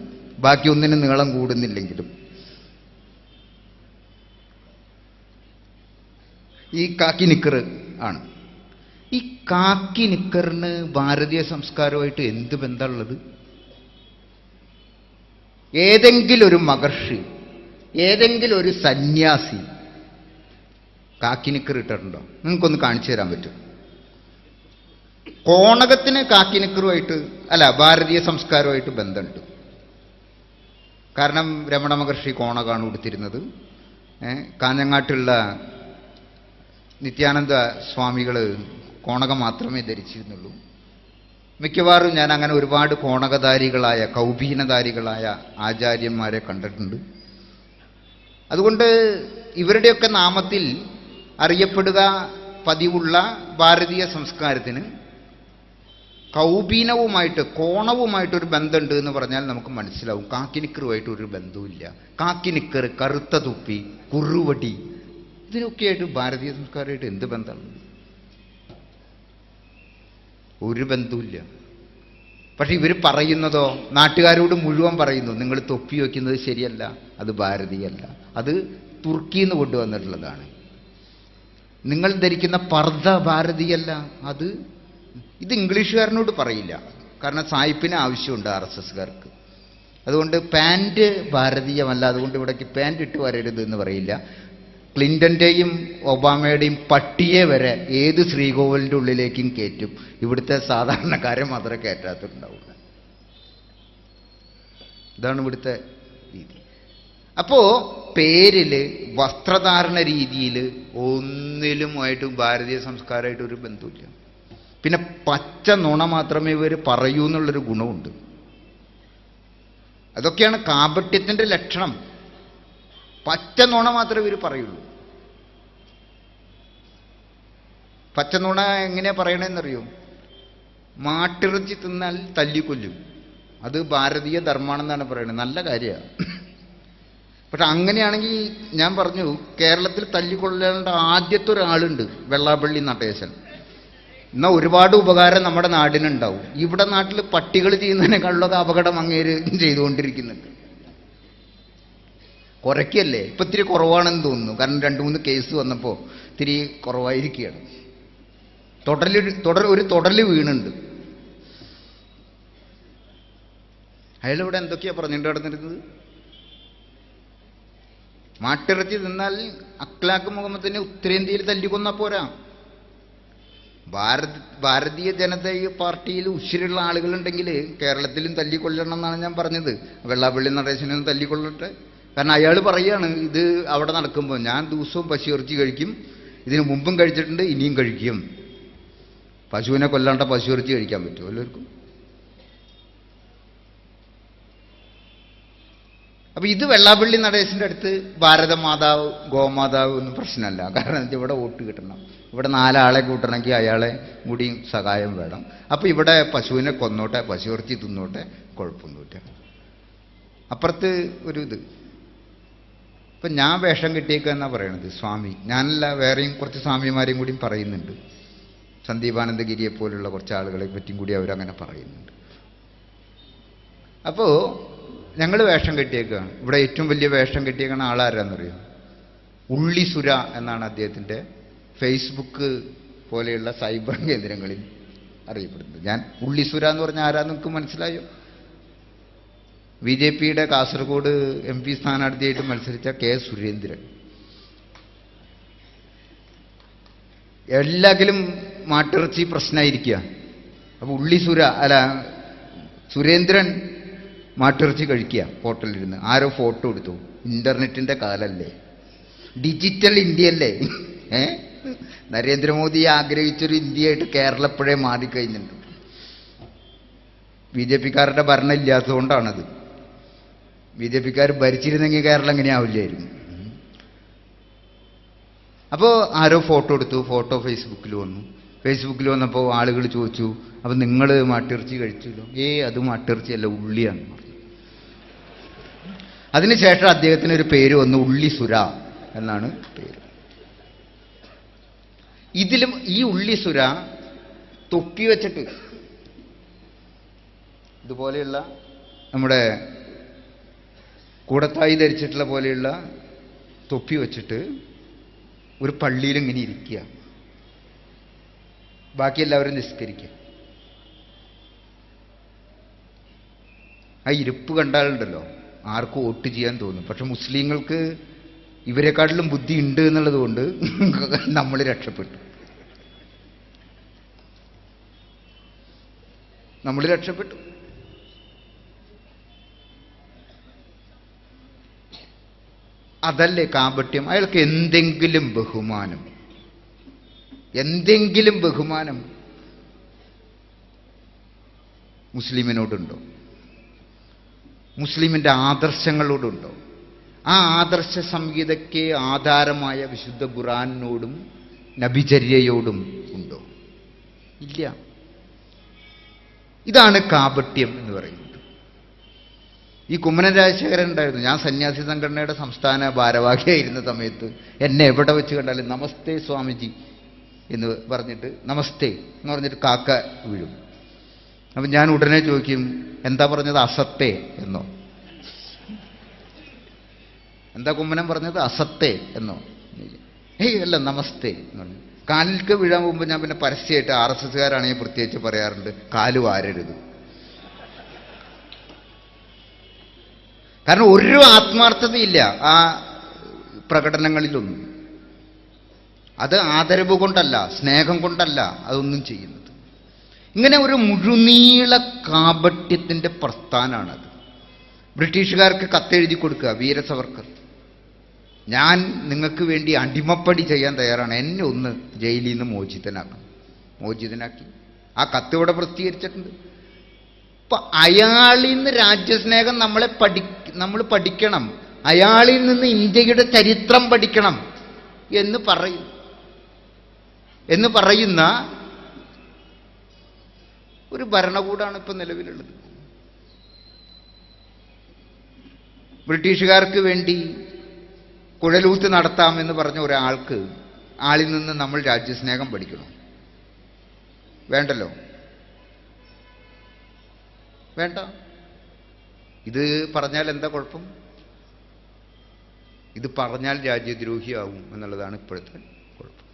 ബാക്കി ഒന്നിനും നീളം കൂടുന്നില്ലെങ്കിലും. ഈ കാക്കി നിക്കർ ആണ്. ഈ കാക്കി നിക്കറിന് ഭാരതീയ സംസ്കാരമായിട്ട് എന്ത് ബന്ധമുള്ളത്? ഏതെങ്കിലും ഒരു മഹർഷി, ഏതെങ്കിലും ഒരു സന്യാസി കാക്കി നിക്കർ ഇട്ടിട്ടുണ്ടോ? നിങ്ങൾക്കൊന്ന് കാണിച്ചു തരാൻ പറ്റും? കോണകത്തിന് കാക്കി നിക്കറുമായിട്ട് അല്ല, ഭാരതീയ സംസ്കാരമായിട്ട് ബന്ധമുണ്ട്. കാരണം രമണ മഹർഷി കോണകാണ് ഉടുത്തിരുന്നത്. കാഞ്ഞങ്ങാട്ടുള്ള നിത്യാനന്ദ സ്വാമികൾ കോണകം മാത്രമേ ധരിച്ചിരുന്നുള്ളൂ. മിക്കവാറും ഞാൻ അങ്ങനെ ഒരുപാട് കോണകധാരികളായ കൗപീനധാരികളായ ആചാര്യന്മാരെ കണ്ടിട്ടുണ്ട്. അതുകൊണ്ട് ഇവരുടെയൊക്കെ നാമത്തിൽ അറിയപ്പെടുക പതിവുള്ള ഭാരതീയ സംസ്കാരത്തിന് കൗപീനവുമായിട്ട് കോണവുമായിട്ടൊരു ബന്ധമുണ്ട് എന്ന് പറഞ്ഞാൽ നമുക്ക് മനസ്സിലാവും. കാക്കിനിക്കറുമായിട്ട് ഒരു ബന്ധവുമില്ല. കാക്കിനിക്കർ, കറുത്ത തുപ്പി, കുറുവടി, ഇതിനൊക്കെയായിട്ട് ഭാരതീയ സംസ്കാരമായിട്ട് എന്ത് ബന്ധമാണ്? ഒരു ബന്ധവുമില്ല. പക്ഷെ ഇവർ പറയുന്നതോ നാട്ടുകാരോട് മുഴുവൻ പറയുന്നു, നിങ്ങൾ തൊപ്പി വയ്ക്കുന്നത് ശരിയല്ല, അത് ഭാരതീയല്ല, അത് തുർക്കിയിൽ നിന്ന് കൊണ്ടുവന്നിട്ടുള്ളതാണ്. നിങ്ങൾ ധരിക്കുന്ന പർദ്ദ ഭാരതീയല്ല, ഇത് ഇംഗ്ലീഷുകാരനോട് പറയില്ല. കാരണം സായിപ്പിന് ആവശ്യമുണ്ട് RSSകാർക്ക്. അതുകൊണ്ട് പാൻറ് ഭാരതീയമല്ല, അതുകൊണ്ട് ഇവിടേക്ക് പാൻറ് ഇട്ട് വരരുത് എന്ന് പറയില്ല. ക്ലിൻ്റൻ്റെയും ഒബാമയുടെയും പട്ടിയെ വരെ ഏത് ശ്രീകോവിലിൻ്റെ ഉള്ളിലേക്കും കയറ്റും. ഇവിടുത്തെ സാധാരണക്കാരെ മാത്രമേ കയറ്റാത്തുണ്ടാവുള്ളൂ. ഇതാണ് ഇവിടുത്തെ രീതി. അപ്പോൾ പേരിൽ, വസ്ത്രധാരണ രീതിയിൽ ഒന്നിലുമായിട്ട് ഭാരതീയ സംസ്കാരമായിട്ട് ഒരു ബന്ധമില്ല. പിന്നെ പച്ച നുണ മാത്രമേ ഇവർ പറയൂ എന്നുള്ളൊരു ഗുണമുണ്ട്. അതൊക്കെയാണ് കാപട്യത്തിൻ്റെ ലക്ഷണം. പച്ച നുണ മാത്രമേ ഇവർ പറയുള്ളൂ. പച്ച നുണ എങ്ങനെയാ പറയണമെന്നറിയോ? മാട്ടിറച്ചി തിന്നാൽ തല്ലിക്കൊല്ലും, അത് ഭാരതീയ ധർമ്മമാണെന്നാണ് പറയുന്നത്. നല്ല കാര്യമാണ്. പക്ഷെ അങ്ങനെയാണെങ്കിൽ ഞാൻ പറഞ്ഞു, കേരളത്തിൽ തല്ലിക്കൊള്ളേണ്ട ആദ്യത്തെ ഒരാളുണ്ട്, വെള്ളാപ്പള്ളി നടേശൻ. എന്നാൽ ഒരുപാട് ഉപകാരം നമ്മുടെ നാടിനുണ്ടാവും. ഇവിടെ നാട്ടിൽ പട്ടികൾ ചെയ്യുന്നതിനേക്കാളുള്ള അപകടം അങ്ങേര് ചെയ്തുകൊണ്ടിരിക്കുന്നുണ്ട്. കുറയ്ക്കല്ലേ, ഇപ്പം ഇത്തിരി കുറവാണെന്ന് തോന്നുന്നു. കാരണം 2-3 കേസ് വന്നപ്പോൾ ഇത്തിരി കുറവായിരിക്കുകയാണ്. ഒരു തൊടല് വീണുണ്ട്. അയാളിവിടെ എന്തൊക്കെയാ പറഞ്ഞിട്ട് നടന്നിരുന്നത്? മാട്ടിറച്ചി തിന്നാൽ അഖ്ലാഖ് മുഹമ്മദിനെ ഉത്തരേന്ത്യയിൽ തല്ലിക്കൊന്ന പോരാ. ഭാരതീയ ജനതാ പാർട്ടിയിൽ ഉശിരുള്ള ആളുകളുണ്ടെങ്കിൽ കേരളത്തിലും തല്ലിക്കൊല്ലണം എന്നാണ് ഞാൻ പറഞ്ഞത്. വെള്ളാപ്പള്ളി നടേശനും തല്ലിക്കൊള്ളട്ടെ, കാരണം അയാൾ പറയുകയാണ് ഇത് അവിടെ നടക്കുമ്പോൾ ഞാൻ ദിവസവും പശുയിറച്ചി കഴിക്കും, ഇതിനു മുമ്പും കഴിച്ചിട്ടുണ്ട്, ഇനിയും കഴിക്കും. പശുവിനെ കൊല്ലാണ്ട പശുയിറച്ചി കഴിക്കാൻ പറ്റുമോ എല്ലാവർക്കും? അപ്പൊ ഇത് വെള്ളാപ്പള്ളി നടേശന്റെ അടുത്ത് ഭാരതമാതാവ് ഗോമാതാവ് ഒന്നും പ്രശ്നമല്ല. കാരണം ഇവിടെ വോട്ട് കിട്ടണം, ഇവിടെ 4 ആളെ കൂട്ടണമെങ്കിൽ അയാളെ കൂടി സഹായം വേണം. അപ്പൊ ഇവിടെ പശുവിനെ കൊന്നോട്ടെ, പശുയിറച്ചി തിന്നോട്ടെ, കുഴപ്പമൊന്നുമില്ല. അപ്പുറത്ത് ഒരു ഇത് ഇപ്പൊ ഞാൻ വേഷം കിട്ടിയേക്കുക എന്നാ പറയണത് സ്വാമി. ഞാനല്ല, വേറെയും കുറച്ച് സ്വാമിമാരെയും കൂടിയും പറയുന്നുണ്ട്. സന്ദീപാനന്ദഗിരിയെ പോലുള്ള കുറച്ച് ആളുകളെ പറ്റിയും കൂടി അവരങ്ങനെ പറയുന്നുണ്ട്. അപ്പോ ഞങ്ങൾ വേഷം കെട്ടിയേക്കാണ്. ഇവിടെ ഏറ്റവും വലിയ വേഷം കെട്ടിയേക്കണ ആളാരാന്നറിയോ? ഉള്ളിസുര എന്നാണ് അദ്ദേഹത്തിൻ്റെ ഫേസ്ബുക്ക് പോലെയുള്ള സൈബർ കേന്ദ്രങ്ങളിൽ അറിയപ്പെടുന്നത്. ഞാൻ ഉള്ളിസുര എന്ന് പറഞ്ഞാൽ ആരാന്ന് നിങ്ങൾക്ക് മനസ്സിലായോ? BJPയുടെ കാസർഗോഡ് MP സ്ഥാനാർത്ഥിയായിട്ട് മത്സരിച്ച K. സുരേന്ദ്രൻ. എല്ലാത്തിലും മാട്ടിറച്ചി പ്രശ്നമായിരിക്കുക. അപ്പൊ സുരേന്ദ്രൻ മാട്ടിറച്ചി കഴിക്കുക ഹോട്ടലിലിരുന്ന്. ആരോ ഫോട്ടോ എടുത്തു. ഇന്റർനെറ്റിന്റെ കാലല്ലേ, ഡിജിറ്റൽ ഇന്ത്യയല്ലേ. നരേന്ദ്രമോദി ആഗ്രഹിച്ചൊരു ഇന്ത്യയായിട്ട് കേരളം ഇപ്പോഴേ മാറിക്കഴിഞ്ഞിട്ടുണ്ട്. BJPക്കാരുടെ ഭരണം ഇല്ലാത്തതുകൊണ്ടാണത്. BJPക്കാർ ഭരിച്ചിരുന്നെങ്കിൽ കേരളം എങ്ങനെയാവില്ലായിരുന്നു. അപ്പോൾ ആരോ ഫോട്ടോ എടുത്തു, ഫോട്ടോ ഫേസ്ബുക്കിൽ വന്നു. ഫേസ്ബുക്കിൽ വന്നപ്പോൾ ആളുകൾ ചോദിച്ചു, അപ്പം നിങ്ങൾ മാട്ടിറച്ചി കഴിച്ചല്ലോ? അത് മാട്ടിറച്ചിയല്ല, ഉള്ളിയാണ് പറഞ്ഞു. അതിനുശേഷം അദ്ദേഹത്തിന് ഒരു പേര് വന്നു, ഉള്ളിസുര എന്നാണ് പേര്. ഇതിലും ഈ ഉള്ളിസുര തൊപ്പി വെച്ചിട്ട് ഇതുപോലെയുള്ള നമ്മുടെ കൂടത്തായി ധരിച്ചിട്ടുള്ള പോലെയുള്ള തൊപ്പി വെച്ചിട്ട് ഒരു പള്ളിയിൽ ഇങ്ങനെ ഇരിക്കുക, ബാക്കി എല്ലാവരും നിസ്കരിക്കുക. ആ ഇരിപ്പ് കണ്ടാലുണ്ടല്ലോ ആർക്കും വോട്ട് ചെയ്യാൻ തോന്നും. പക്ഷെ മുസ്ലിങ്ങൾക്ക് ഇവരെക്കാട്ടിലും ബുദ്ധി ഉണ്ട് എന്നുള്ളത് കൊണ്ട് നമ്മൾ രക്ഷപ്പെട്ടു. അതല്ലേ കാപട്യം. അയാൾക്ക് എന്തെങ്കിലും ബഹുമാനം മുസ്ലിമിനോടുണ്ടോ? മുസ്ലിമിൻ്റെ ആദർശങ്ങളോടുണ്ടോ? ആ ആദർശ സംഹിതയ്ക്ക് ആധാരമായ വിശുദ്ധ ഖുർആനോടും നബിചര്യയോടും ഉണ്ടോ? ഇല്ല. ഇതാണ് കാപട്യം എന്ന് പറയുന്നത്. ഈ കുമ്മനം രാജശേഖരൻ ഉണ്ടായിരുന്നു. ഞാൻ സന്യാസി സംഘടനയുടെ സംസ്ഥാന ഭാരവാഹിയായിരുന്ന സമയത്ത് എന്നെ എവിടെ വെച്ച് കണ്ടാലും നമസ്തേ സ്വാമിജി എന്ന് പറഞ്ഞിട്ട്, നമസ്തേ എന്ന് പറഞ്ഞിട്ട് കാക്ക വീഴും. അപ്പം ഞാൻ ഉടനെ ചോദിക്കും, എന്താ പറഞ്ഞത്, അസത്തേ എന്നോ? എന്താ കുമ്മനം പറഞ്ഞത്, അസത്തേ എന്നോ? അല്ല, നമസ്തേ എന്ന് പറഞ്ഞു. കാലിലേക്ക് വീഴാൻ പോകുമ്പോൾ ഞാൻ പിന്നെ പരസ്യമായിട്ട് RSSകാരാണെങ്കിൽ പ്രത്യേകിച്ച് പറയാറുണ്ട്, കാല് വാരരുത്. കാരണം ഒരു ആത്മാർത്ഥതയില്ല ആ പ്രകടനങ്ങളിലൊന്നും. അത് ആദരവ് കൊണ്ടല്ല, സ്നേഹം കൊണ്ടല്ല അതൊന്നും ചെയ്യുന്നത്. ഇങ്ങനെ ഒരു മുഴുനീള കാപട്യത്തിൻ്റെ പ്രസ്ഥാനമാണത്. ബ്രിട്ടീഷുകാർക്ക് കത്തെഴുതി കൊടുക്കുക, വീര സവർക്കർ, ഞാൻ നിങ്ങൾക്ക് വേണ്ടി അടിമപ്പടി ചെയ്യാൻ തയ്യാറാണ്, എന്നെ ഒന്ന് ജയിലിൽ നിന്ന് മോചിതനാക്കി. ആ കത്ത് ഇവിടെ പ്രസിദ്ധീകരിച്ചിട്ടുണ്ട്. അപ്പൊ അയാളിൽ നിന്ന് രാജ്യസ്നേഹം നമ്മൾ പഠിക്കണം, അയാളിൽ നിന്ന് ഇന്ത്യയുടെ ചരിത്രം പഠിക്കണം എന്ന് പറയുന്ന ഒരു ഭരണകൂടമാണ് ഇപ്പൊ നിലവിലുള്ളത്. ബ്രിട്ടീഷുകാർക്ക് വേണ്ടി കുഴലൂത്ത് നടത്താമെന്ന് പറഞ്ഞ ഒരാൾക്ക് ആളിൽ നിന്ന് നമ്മൾ രാജ്യസ്നേഹം പഠിക്കണം? വേണ്ടല്ലോ, വേണ്ട. ഇത് പറഞ്ഞാൽ എന്താ കുഴപ്പം? ഇത് പറഞ്ഞാൽ രാജ്യദ്രോഹിയാവും എന്നുള്ളതാണ് ഇപ്പോഴത്തെ കുഴപ്പം.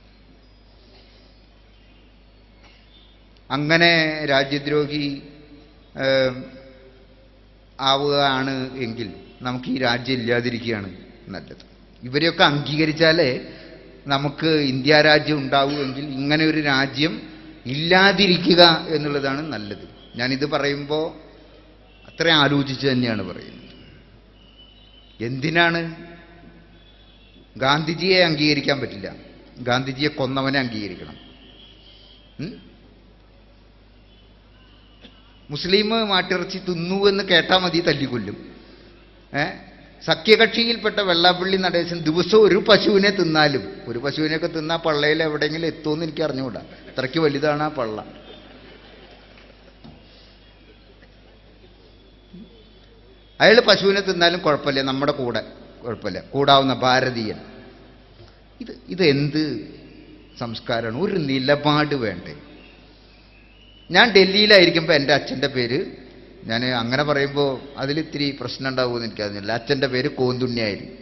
അങ്ങനെ രാജ്യദ്രോഹി ആവുകയാണ് എങ്കിൽ നമുക്ക് ഈ രാജ്യം ഇല്ലാതിരിക്കുകയാണ് നല്ലത്. ഇവരെയൊക്കെ അംഗീകരിച്ചാലേ നമുക്ക് ഇന്ത്യ രാജ്യം ഉണ്ടാവുമെങ്കിൽ ഇങ്ങനെ ഒരു രാജ്യം ഇല്ലാതിരിക്കുക എന്നുള്ളതാണ് നല്ലത്. ഞാനിത് പറയുമ്പോൾ അത്രയും ആലോചിച്ച് തന്നെയാണ് പറയുന്നത്. എന്തിനാണ്? ഗാന്ധിജിയെ അംഗീകരിക്കാൻ പറ്റില്ല, ഗാന്ധിജിയെ കൊന്നവനെ അംഗീകരിക്കണം. മുസ്ലിം മാട്ടിറച്ചി തിന്നു എന്ന് കേട്ടാൽ മതി, തല്ലിക്കൊല്ലും. സഖ്യകക്ഷിയിൽപ്പെട്ട വെള്ളാപ്പള്ളി നടേശൻ ദിവസവും ഒരു പശുവിനെ തിന്നാലും, ഒരു പശുവിനെയൊക്കെ തിന്നാൽ പള്ളയിൽ എവിടെയെങ്കിലും എത്തുമെന്ന് എനിക്ക് അറിഞ്ഞുകൂടാ, അത്രയ്ക്ക് വലുതാണ് ആ പള്ള. അയാൾ പശുവിനെ തിന്നാലും കുഴപ്പമില്ല, നമ്മുടെ കൂടെ കുഴപ്പമില്ല, കൂടാവുന്ന ഭാരതീയൻ. ഇത് എന്ത് സംസ്കാരമാണ്? ഒരു നിലപാട് വേണ്ടേ? ഞാൻ ഡൽഹിയിലായിരിക്കുമ്പോൾ എൻ്റെ അച്ഛൻ്റെ പേര്, ഞാൻ അങ്ങനെ പറയുമ്പോൾ അതിലിത്തിരി പ്രശ്നം ഉണ്ടാവുമെന്ന് എനിക്കറിഞ്ഞില്ല, അച്ഛൻ്റെ പേര് കോന്തുണ്ണിയായിരുന്നു.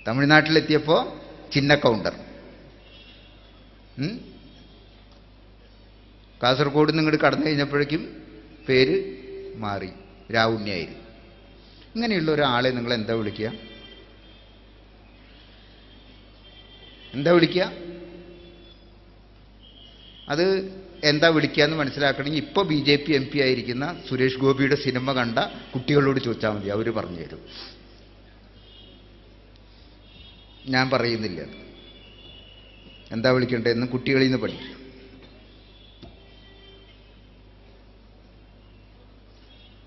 തമിഴ്നാട്ടിലെത്തിയപ്പോൾ ചിന്ന കൗണ്ടർ, കാസർഗോഡ് നിന്ന് ഇങ്ങോട്ട് കടന്നു കഴിഞ്ഞപ്പോഴേക്കും പേര് മാറി, രാവുണ്ണിയായിരുന്നു. ഇങ്ങനെയുള്ള ഒരാളെ നിങ്ങൾ എന്താ വിളിക്കുക? എന്താ വിളിക്കുക? അത് എന്താ വിളിക്കുക എന്ന് മനസ്സിലാക്കണമെങ്കിൽ ഇപ്പോൾ BJP MP ആയിരിക്കുന്ന സുരേഷ് ഗോപിയുടെ സിനിമ കണ്ട കുട്ടികളോട് ചോദിച്ചാൽ മതി, അവർ പറഞ്ഞു തരും. ഞാൻ പറയുന്നില്ല എന്താ വിളിക്കേണ്ടതെന്ന്, കുട്ടികളിൽ നിന്ന് പഠിക്കും.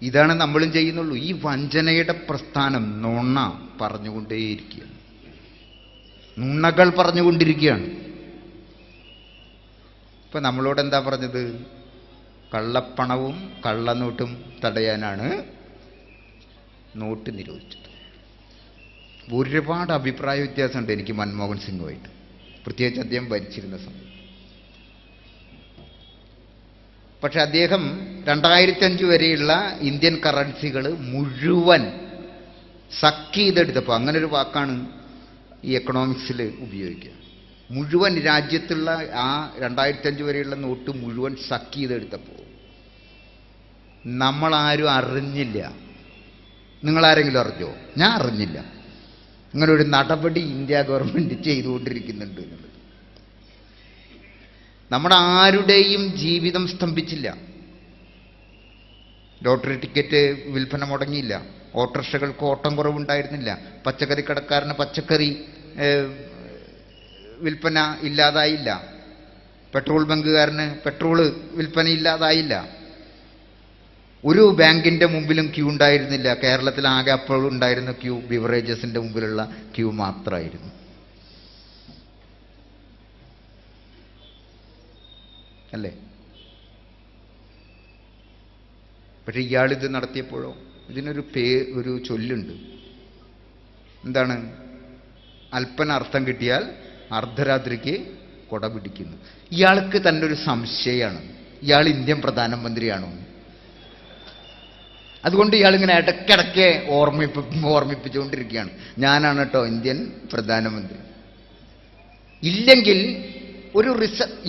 ഇതാണ് നമ്മളും ചെയ്യുന്നുള്ളൂ. ഈ വഞ്ചനയുടെ പ്രസ്ഥാനം നുണ പറഞ്ഞുകൊണ്ടേയിരിക്കുകയാണ്, നുണകൾ പറഞ്ഞുകൊണ്ടിരിക്കുകയാണ്. ഇപ്പൊ നമ്മളോട് എന്താ പറഞ്ഞത്? കള്ളപ്പണവും കള്ളനോട്ടും തടയാനാണ് നോട്ട് നിരോധിച്ചത്. ഒരുപാട് അഭിപ്രായ വ്യത്യാസമുണ്ട് എനിക്ക് മൻമോഹൻ സിംഗുമായിട്ട്, പ്രത്യേകിച്ച് അദ്ദേഹം ഭരിച്ചിരുന്ന സമയം. പക്ഷെ അദ്ദേഹം 2005 വരെയുള്ള ഇന്ത്യൻ കറൻസികൾ മുഴുവൻ സക്ക് ചെയ്തെടുത്തപ്പോൾ, അങ്ങനെ ഒരു വാക്കാണ് ഈ എക്കണോമിക്സിൽ ഉപയോഗിക്കുക, മുഴുവൻ രാജ്യത്തുള്ള ആ 2005 വരെയുള്ള നോട്ട് മുഴുവൻ സക്ക് ചെയ്തെടുത്തപ്പോൾ നമ്മളാരും അറിഞ്ഞില്ല. നിങ്ങളാരെങ്കിലും അറിഞ്ഞോ? ഞാൻ അറിഞ്ഞില്ല. ഇങ്ങനെ ഒരു നടപടി ഇന്ത്യ ഗവൺമെൻറ് ചെയ്തുകൊണ്ടിരിക്കുന്നുണ്ട് എന്നുള്ളത്. നമ്മുടെ ആരുടെയും ജീവിതം സ്തംഭിച്ചില്ല. ലോട്ടറി ടിക്കറ്റ് വിൽപ്പന മുടങ്ങിയില്ല, ഓട്ടോറിക്ഷകൾക്ക് ഓട്ടം കുറവുണ്ടായിരുന്നില്ല, പച്ചക്കറി കടക്കാരന് പച്ചക്കറി വിൽപ്പന ഇല്ലാതായില്ല, പെട്രോൾ ബങ്കുകാരന് പെട്രോള് വിൽപ്പന ഇല്ലാതായില്ല, ഒരു ബാങ്കിൻ്റെ മുമ്പിലും ക്യൂ ഉണ്ടായിരുന്നില്ല. കേരളത്തിൽ ആകെ അപ്പോൾ ഉണ്ടായിരുന്ന ക്യൂ ബിവറേജസിൻ്റെ മുമ്പിലുള്ള ക്യൂ മാത്രമായിരുന്നു. അല്ലേ? പക്ഷെ ഇയാളിത് നടത്തിയപ്പോഴോ ഇതിനൊരു ഒരു ചൊല്ലുണ്ട്. എന്താണ്? അല്പന അർത്ഥം കിട്ടിയാൽ അർദ്ധരാത്രിക്ക് കൊട പിടിക്കുന്നു. ഇയാൾക്ക് തന്നെ ഒരു സംശയമാണ്, ഇയാൾ ഇന്ത്യൻ പ്രധാനമന്ത്രിയാണോ? അതുകൊണ്ട് ഇയാളിങ്ങനെ ഇടയ്ക്കിടയ്ക്ക് ഓർമ്മിപ്പിച്ചുകൊണ്ടിരിക്കുകയാണ്, ഞാനാണ് കേട്ടോ ഇന്ത്യൻ പ്രധാനമന്ത്രി. ഇല്ലെങ്കിൽ ഒരു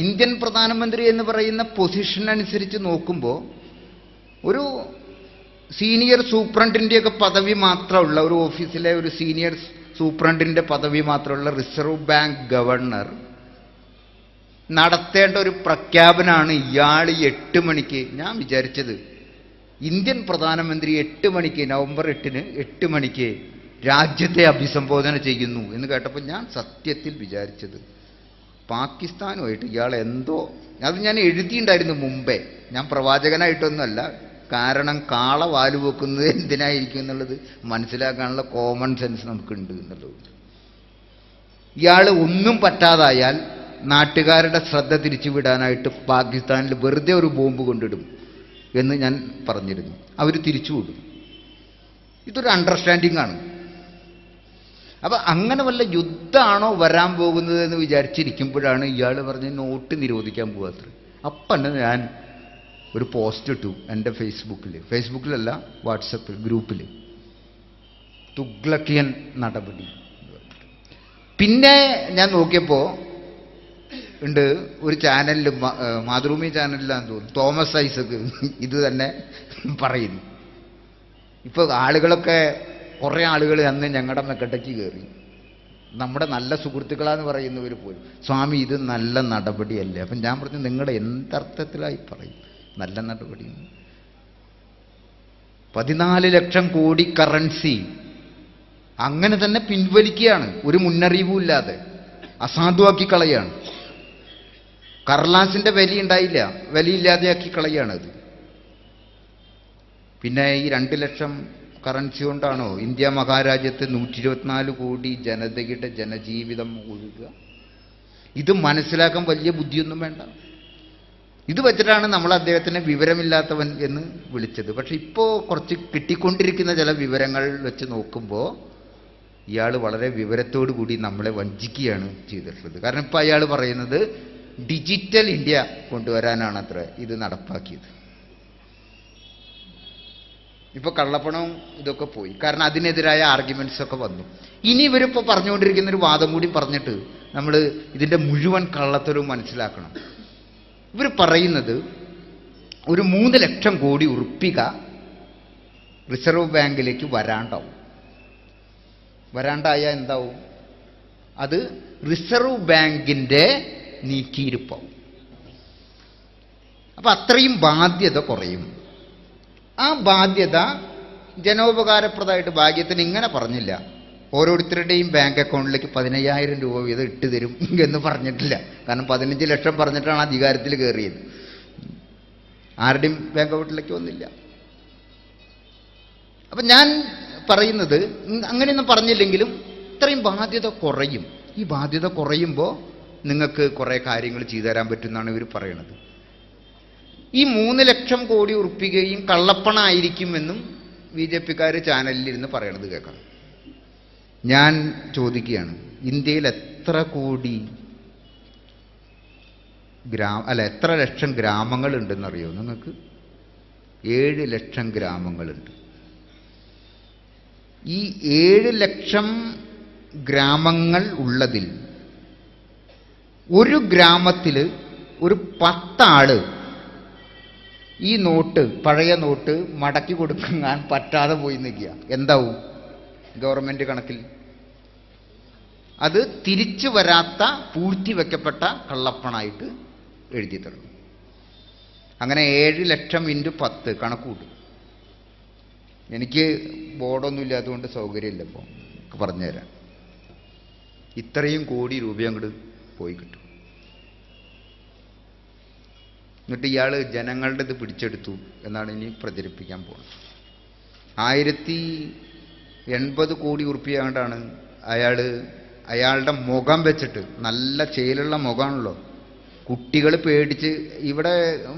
ഇന്ത്യൻ പ്രധാനമന്ത്രി എന്ന് പറയുന്ന പൊസിഷൻ അനുസരിച്ച് നോക്കുമ്പോൾ ഒരു സീനിയർ സൂപ്രണ്ടിൻ്റെയൊക്കെ പദവി മാത്രമുള്ള, ഒരു ഓഫീസിലെ ഒരു സീനിയർ സൂപ്രണ്ടിൻ്റെ പദവി മാത്രമുള്ള റിസർവ് ബാങ്ക് ഗവർണർ നടത്തേണ്ട ഒരു പ്രഖ്യാപനമാണ് ഇയാൾ 8 മണിക്ക്. ഞാൻ വിചാരിച്ചത് ഇന്ത്യൻ പ്രധാനമന്ത്രി 8 മണിക്ക്, നവംബർ 8-ന് 8 മണിക്ക് രാജ്യത്തെ അഭിസംബോധന ചെയ്യുന്നു എന്ന് കേട്ടപ്പോൾ ഞാൻ സത്യത്തിൽ വിചാരിച്ചത് പാകിസ്ഥാനുമായിട്ട് ഇയാൾ എന്തോ, അത് ഞാൻ എഴുതിയിട്ടുണ്ടായിരുന്നു മുമ്പേ, ഞാൻ പ്രവാചകനായിട്ടൊന്നുമല്ല, കാരണം കാള വാല് വെക്കുന്നത് എന്തിനായിരിക്കും എന്നുള്ളത് മനസ്സിലാക്കാനുള്ള കോമൺ സെൻസ് നമുക്കുണ്ട് എന്നുള്ളത്. ഇയാൾ ഒന്നും പറ്റാതായാൽ നാട്ടുകാരുടെ ശ്രദ്ധ തിരിച്ചുവിടാനായിട്ട് പാകിസ്ഥാനിൽ വെറുതെ ഒരു ബോംബ് കൊണ്ടിടും എന്ന് ഞാൻ പറഞ്ഞിരുന്നു. അവർ തിരിച്ചുവിടും. ഇതൊരു അണ്ടർസ്റ്റാൻഡിംഗ് ആണ്. അപ്പം അങ്ങനെ വല്ല യുദ്ധമാണോ വരാൻ പോകുന്നത് എന്ന് വിചാരിച്ചിരിക്കുമ്പോഴാണ് ഇയാൾ പറഞ്ഞ് നോട്ട് നിരോധിക്കാൻ പോകാത്തത്. അപ്പം ഞാൻ ഒരു പോസ്റ്റ് ഇട്ടു എൻ്റെ ഫേസ്ബുക്കിലല്ല വാട്സപ്പ് ഗ്രൂപ്പിൽ, തുഗ്ലക്കിയൻ നടപടി. പിന്നെ ഞാൻ നോക്കിയപ്പോൾ ഉണ്ട് ഒരു ചാനലിൽ, മാതൃഭൂമി ചാനലിലാന്ന് തോന്നുന്നു, തോമസ് ഐസക് ഇത് തന്നെ പറയുന്നു. ഇപ്പോൾ ആളുകളൊക്കെ, കുറേ ആളുകൾ അന്ന് ഞങ്ങളുടെ മെക്കട്ടയ്ക്ക് കയറി, നമ്മുടെ നല്ല സുഹൃത്തുക്കളാന്ന് പറയുന്നവർ പോലും, സ്വാമി ഇത് നല്ല നടപടിയല്ലേ? അപ്പം ഞാൻ പറഞ്ഞു, നിങ്ങളുടെ എന്തർത്ഥത്തിലായി പറയും നല്ല നടപടി? 14 ലക്ഷം കോടി കറൻസി അങ്ങനെ തന്നെ പിൻവലിക്കുകയാണ്, ഒരു മുന്നറിയിപ്പും ഇല്ലാതെ അസാധുവാക്കി കളയാണ്. കടലാസിന്റെ വിലയുണ്ടായില്ല, വിലയില്ലാതെയാക്കി കളയാണത്. പിന്നെ ഈ 2 ലക്ഷം കറൻസി കൊണ്ടാണോ ഇന്ത്യ മഹാരാജ്യത്ത് 124 കോടി ജനതയുടെ ജനജീവിതം ഒഴുകുക? ഇത് മനസ്സിലാക്കാൻ വലിയ ബുദ്ധിയൊന്നും വേണ്ട. ഇത് വെച്ചിട്ടാണ് നമ്മൾ അദ്ദേഹത്തിനെ വിവരമില്ലാത്തവൻ എന്ന് വിളിച്ചത്. പക്ഷെ ഇപ്പോൾ കുറച്ച് കിട്ടിക്കൊണ്ടിരിക്കുന്ന ചില വിവരങ്ങൾ വെച്ച് നോക്കുമ്പോൾ ഇയാൾ വളരെ വിവരത്തോടു കൂടി നമ്മളെ വഞ്ചിക്കുകയാണ് ചെയ്തിട്ടുള്ളത്. കാരണം ഇപ്പം അയാൾ പറയുന്നത് ഡിജിറ്റൽ ഇന്ത്യ കൊണ്ടുവരാനാണ് അത്ര ഇത് നടപ്പാക്കിയത്. ഇപ്പൊ കള്ളപ്പണവും ഇതൊക്കെ പോയി, കാരണം അതിനെതിരായ ആർഗ്യുമെന്റ്സ് ഒക്കെ വന്നു. ഇനി ഇവരിപ്പോൾ പറഞ്ഞുകൊണ്ടിരിക്കുന്ന ഒരു വാദം കൂടി പറഞ്ഞിട്ട് നമ്മൾ ഇതിന്റെ മുഴുവൻ കള്ളത്തരവും മനസ്സിലാക്കണം. ഇവർ പറയുന്നത് ഒരു 3 ലക്ഷം കോടി ഉറുപ്പിക റിസർവ് ബാങ്കിലേക്ക് വരാണ്ടാവും. വരാണ്ടായ എന്താവും? അത് റിസർവ് ബാങ്കിന്റെ നീക്കിയിരിപ്പാവും. അപ്പൊ അത്രയും ബാധ്യത കുറയും. ആ ബാധ്യത ജനോപകാരപ്രദമായിട്ട്, ഭാഗ്യത്തിന് ഇങ്ങനെ പറഞ്ഞില്ല, ഓരോരുത്തരുടെയും ബാങ്ക് അക്കൗണ്ടിലേക്ക് 15,000 രൂപ വീതം ഇട്ട് തരും എന്ന് പറഞ്ഞിട്ടില്ല. കാരണം 15 ലക്ഷം പറഞ്ഞിട്ടാണ് അധികാരത്തിൽ കയറിയത്. ആരുടെയും ബാങ്ക് അക്കൗണ്ടിലേക്ക് വന്നില്ല. അപ്പൊ ഞാൻ പറയുന്നത് അങ്ങനെയൊന്നും പറഞ്ഞില്ലെങ്കിലും ഇത്രയും ബാധ്യത കുറയും. ഈ ബാധ്യത കുറയുമ്പോൾ നിങ്ങൾക്ക് കുറേ കാര്യങ്ങൾ ചെയ്തു തരാൻ പറ്റുമെന്നാണ് ഇവർ പറയുന്നത്. ഈ 3 ലക്ഷം കോടി ഉറുപ്പികയും കള്ളപ്പണമായിരിക്കുമെന്നും BJP-ക്കാർ ചാനലിലിരുന്ന് പറയണത് കേൾക്കണം. ഞാൻ ചോദിക്കുകയാണ്, ഇന്ത്യയിൽ എത്ര കോടി എത്ര ലക്ഷം ഗ്രാമങ്ങളുണ്ടെന്നറിയോ നിങ്ങൾക്ക്? 7 ലക്ഷം ഗ്രാമങ്ങളുണ്ട്. ഈ 7 ലക്ഷം ഗ്രാമങ്ങൾ ഉള്ളതിൽ ഒരു ഗ്രാമത്തിൽ ഒരു 10 ആള് ഈ നോട്ട്, പഴയ നോട്ട് മടക്കി കൊടുക്കാൻ പറ്റാതെ പോയി നിൽക്കുക. എന്താവും ഗവൺമെന്റ് കണക്കിൽ? അത് തിരിച്ചു വരാത്ത പൂഴ്ത്തിവെക്കപ്പെട്ട കള്ളപ്പണമായിട്ട് എഴുതി തരണം. അങ്ങനെ 7 ലക്ഷം × 10 കണക്ക് കൂട്ടും. എനിക്ക് ബോർഡൊന്നും ഇല്ലാത്തതുകൊണ്ട് സൗകര്യമില്ല, ഇപ്പോൾ പറഞ്ഞുതരാം. ഇത്രയും കോടി രൂപ അങ്ങോട്ട് പോയി കിട്ടും. എന്നിട്ട് ഇയാൾ ജനങ്ങളുടെ ഇത് പിടിച്ചെടുത്തു എന്നാണ് ഇനി പ്രചരിപ്പിക്കാൻ പോകുന്നത്. 1080 കോടി ഉറുപ്പിക കൊണ്ടാണ് അയാളുടെ മുഖം വെച്ചിട്ട്, നല്ല ചേലുള്ള മുഖമാണല്ലോ, കുട്ടികൾ പേടിച്ച്, ഇവിടെ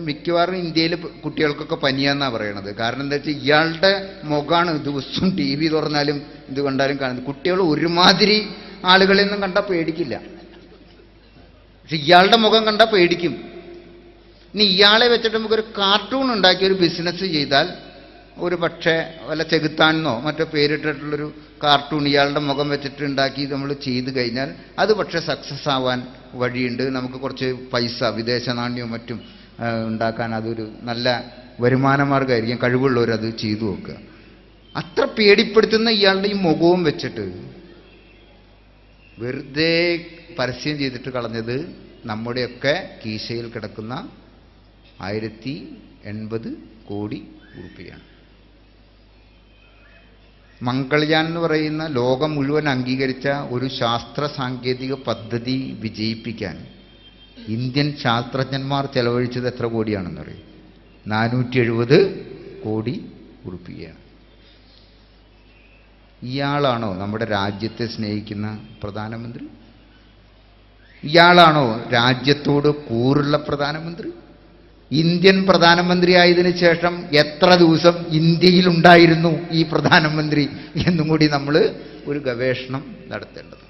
മിക്കവാറും ഇന്ത്യയിൽ കുട്ടികൾക്കൊക്കെ പനിയാന്നാണ് പറയണത്. കാരണം എന്താ വെച്ചാൽ ഇയാളുടെ മുഖമാണ് ദിവസവും TV തുറന്നാലും ഇത് കണ്ടാലും കാണുന്നത്. കുട്ടികൾ ഒരുമാതിരി ആളുകളെയൊന്നും കണ്ടാൽ പേടിക്കില്ല, പക്ഷെ ഇയാളുടെ മുഖം കണ്ടാൽ പേടിക്കും. ഇനി ഇയാളെ വെച്ചിട്ട് നമുക്കൊരു കാർട്ടൂൺ ഉണ്ടാക്കി ഒരു ബിസിനസ് ചെയ്താൽ, ഒരു പക്ഷേ വല്ല ചെകുത്താനെന്നോ മറ്റോ പേരിട്ടിട്ടുള്ളൊരു കാർട്ടൂൺ ഇയാളുടെ മുഖം വെച്ചിട്ട് ഉണ്ടാക്കി നമ്മൾ ചെയ്തു കഴിഞ്ഞാൽ അത് പക്ഷേ സക്സസ് ആവാൻ വഴിയുണ്ട്. നമുക്ക് കുറച്ച് പൈസ, വിദേശ നാണ്യവും മറ്റും ഉണ്ടാക്കാൻ അതൊരു നല്ല വരുമാന മാർഗമായിരിക്കും. കഴിവുള്ളവരത് ചെയ്തു നോക്കുക. അത്ര പേടിപ്പെടുത്തുന്ന ഇയാളുടെ ഈ മുഖവും വെച്ചിട്ട് വെറുതെ പരസ്യം ചെയ്തിട്ട് കളഞ്ഞത് നമ്മുടെയൊക്കെ കീശയിൽ കിടക്കുന്ന 1080 കോടി ഉറുപ്പികയാണ്. മംഗൾയാൻ എന്ന് പറയുന്ന ലോകം മുഴുവൻ അംഗീകരിച്ച ഒരു ശാസ്ത്ര സാങ്കേതിക പദ്ധതി വിജയിപ്പിക്കാൻ ഇന്ത്യൻ ശാസ്ത്രജ്ഞന്മാർ ചെലവഴിച്ചത് എത്ര കോടിയാണെന്നറിയും? 470 കോടി ഉറുപ്പികയാണ്. ഇയാളാണോ നമ്മുടെ രാജ്യത്തെ സ്നേഹിക്കുന്ന പ്രധാനമന്ത്രി? ഇയാളാണോ രാജ്യത്തോട് കൂറുള്ള പ്രധാനമന്ത്രി? ഇന്ത്യൻ പ്രധാനമന്ത്രി ആയതിനു ശേഷം എത്ര ദിവസം ഇന്ത്യയിലുണ്ടായിരുന്നു ഈ പ്രധാനമന്ത്രി എന്നും കൂടി നമ്മൾ ഒരു ഗവേഷണം നടത്തേണ്ടത്.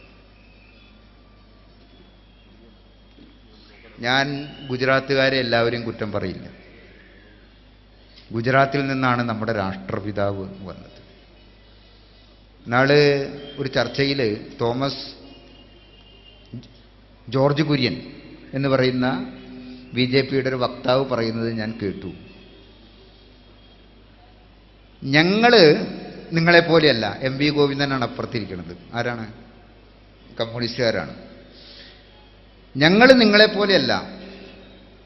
ഞാൻ ഗുജറാത്തുകാരെ എല്ലാവരെയും കുറ്റം പറയില്ല. ഗുജറാത്തിൽ നിന്നാണ് നമ്മുടെ രാഷ്ട്രപിതാവ് വന്നത്. നാളെ ഒരു ചർച്ചയിൽ ജോർജ് കുര്യൻ എന്ന് പറയുന്ന BJP-യുടെ ഒരു വക്താവ് പറയുന്നത് ഞാൻ കേട്ടു. ഞങ്ങൾ നിങ്ങളെപ്പോലെയല്ല. MV ഗോവിന്ദനാണ് അപ്പുറത്തിരിക്കുന്നത്. ആരാണ്? കമ്മ്യൂണിസ്റ്റുകാരാണ്. ഞങ്ങൾ നിങ്ങളെപ്പോലെയല്ല.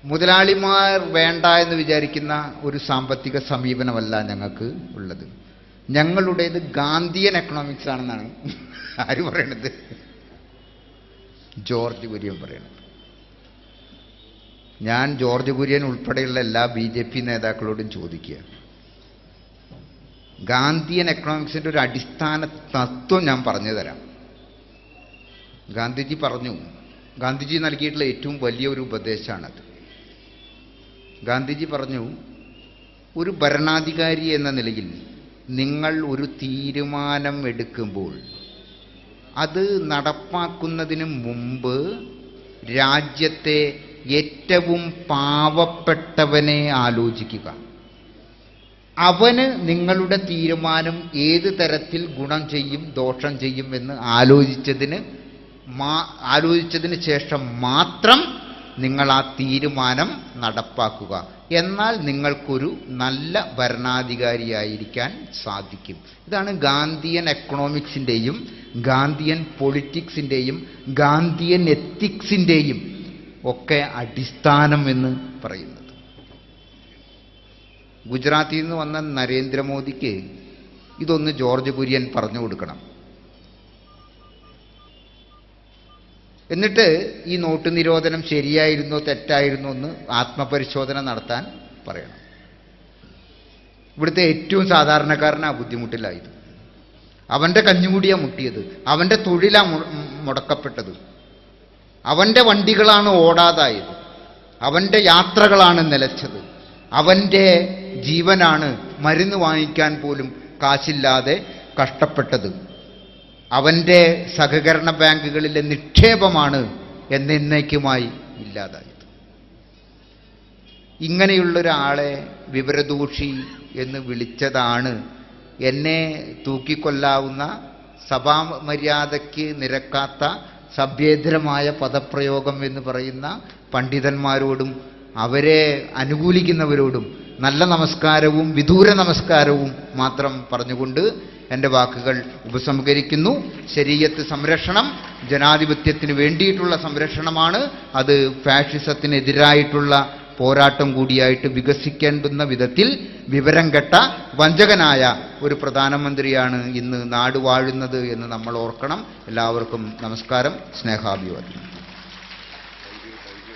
മുതലാളിമാർ വേണ്ട എന്ന് വിചാരിക്കുന്ന ഒരു സാമ്പത്തിക സമീപനമല്ല ഞങ്ങൾക്ക് ഉള്ളത്. ഞങ്ങളുടേത് ഗാന്ധിയൻ എക്കണോമിക്സ് ആണെന്നാണ് ആര് പറയണത്? ജോർജ് കുര്യൻ പറയണത്. ഞാൻ ജോർജ് കുര്യൻ ഉൾപ്പെടെയുള്ള എല്ലാ BJP നേതാക്കളോടും ചോദിക്കുക, ഗാന്ധിയൻ എക്കണോമിക്സിൻ്റെ ഒരു അടിസ്ഥാന തത്വം ഞാൻ പറഞ്ഞു തരാം. ഗാന്ധിജി പറഞ്ഞു, ഗാന്ധിജി നൽകിയിട്ടുള്ള ഏറ്റവും വലിയൊരു ഉപദേശമാണത്. ഗാന്ധിജി പറഞ്ഞു, ഒരു ഭരണാധികാരി എന്ന നിലയിൽ നിങ്ങൾ ഒരു തീരുമാനം എടുക്കുമ്പോൾ അത് നടപ്പാക്കുന്നതിന് മുമ്പ് രാജ്യത്തെ ഏറ്റവും പാവപ്പെട്ടവനെ ആലോചിക്കുക. അവന് നിങ്ങളുടെ തീരുമാനം ഏത് തരത്തിൽ ഗുണം ചെയ്യും ദോഷം ചെയ്യും എന്ന് ആലോചിച്ചതിന് ശേഷം മാത്രം നിങ്ങൾ ആ തീരുമാനം നടപ്പാക്കുക. എന്നാൽ നിങ്ങൾക്കൊരു നല്ല ഭരണാധികാരിയായിരിക്കാൻ സാധിക്കും. ഇതാണ് ഗാന്ധിയൻ എക്കണോമിക്സിൻ്റെയും ഗാന്ധിയൻ പൊളിറ്റിക്സിൻ്റെയും ഗാന്ധിയൻ എത്തിക്സിൻ്റെയും ഒക്കെ അടിസ്ഥാനം എന്ന് പറയുന്നത്. ഗുജറാത്തിൽ നിന്ന് വന്ന നരേന്ദ്രമോദിക്ക് ഇതൊന്ന് ജോർജ് കുര്യൻ പറഞ്ഞു കൊടുക്കണം. എന്നിട്ട് ഈ നോട്ട് നിരോധനം ശരിയായിരുന്നോ തെറ്റായിരുന്നോ എന്ന് ആത്മപരിശോധന നടത്താൻ പറയണം. ഇവിടുത്തെ ഏറ്റവും സാധാരണക്കാരനാണ് ബുദ്ധിമുട്ടിലായത്. അവൻ്റെ കഞ്ഞുകൂടിയാണ് മുട്ടിയത്, അവൻ്റെ തൊഴിലാണ് മുടക്കപ്പെട്ടത്, അവൻ്റെ വണ്ടികളാണ് ഓടാതായത്, അവൻ്റെ യാത്രകളാണ് നിലച്ചത്, അവൻ്റെ ജീവനാണ് മരുന്ന് വാങ്ങിക്കാൻ പോലും കാശില്ലാതെ കഷ്ടപ്പെട്ടത്, അവൻ്റെ സഹകരണ ബാങ്കുകളിലെ നിക്ഷേപമാണ് എന്നേക്കുമായി ഇല്ലാതായത്. ഇങ്ങനെയുള്ളൊരാളെ വിവരദോഷി എന്ന് വിളിച്ചതാണ് എന്നെ തൂക്കിക്കൊല്ലാവുന്ന സഭാമര്യാദയ്ക്ക് നിരക്കാത്ത സഭ്യേതരമായ പദപ്രയോഗം എന്ന് പറയുന്ന പണ്ഡിതന്മാരോടും അവരെ അനുകൂലിക്കുന്നവരോടും നല്ല നമസ്കാരവും വിദൂര നമസ്കാരവും മാത്രം പറഞ്ഞുകൊണ്ട് എൻ്റെ വാക്കുകൾ ഉപസംഹരിക്കുന്നു. ശരീഅത്ത് സംരക്ഷണം ജനാധിപത്യത്തിന് വേണ്ടിയിട്ടുള്ള സംരക്ഷണമാണ്. അത് ഫാഷിസത്തിനെതിരായിട്ടുള്ള പോരാട്ടം കൂടിയായിട്ട് വികസിക്കേണ്ടുന്ന വിധത്തിൽ വിവരം കെട്ട വഞ്ചകനായ ഒരു പ്രധാനമന്ത്രിയാണ് ഇന്ന് നാട് വാഴുന്നത് എന്ന് നമ്മൾ ഓർക്കണം. എല്ലാവർക്കും നമസ്കാരം, സ്നേഹാഭിവാദം.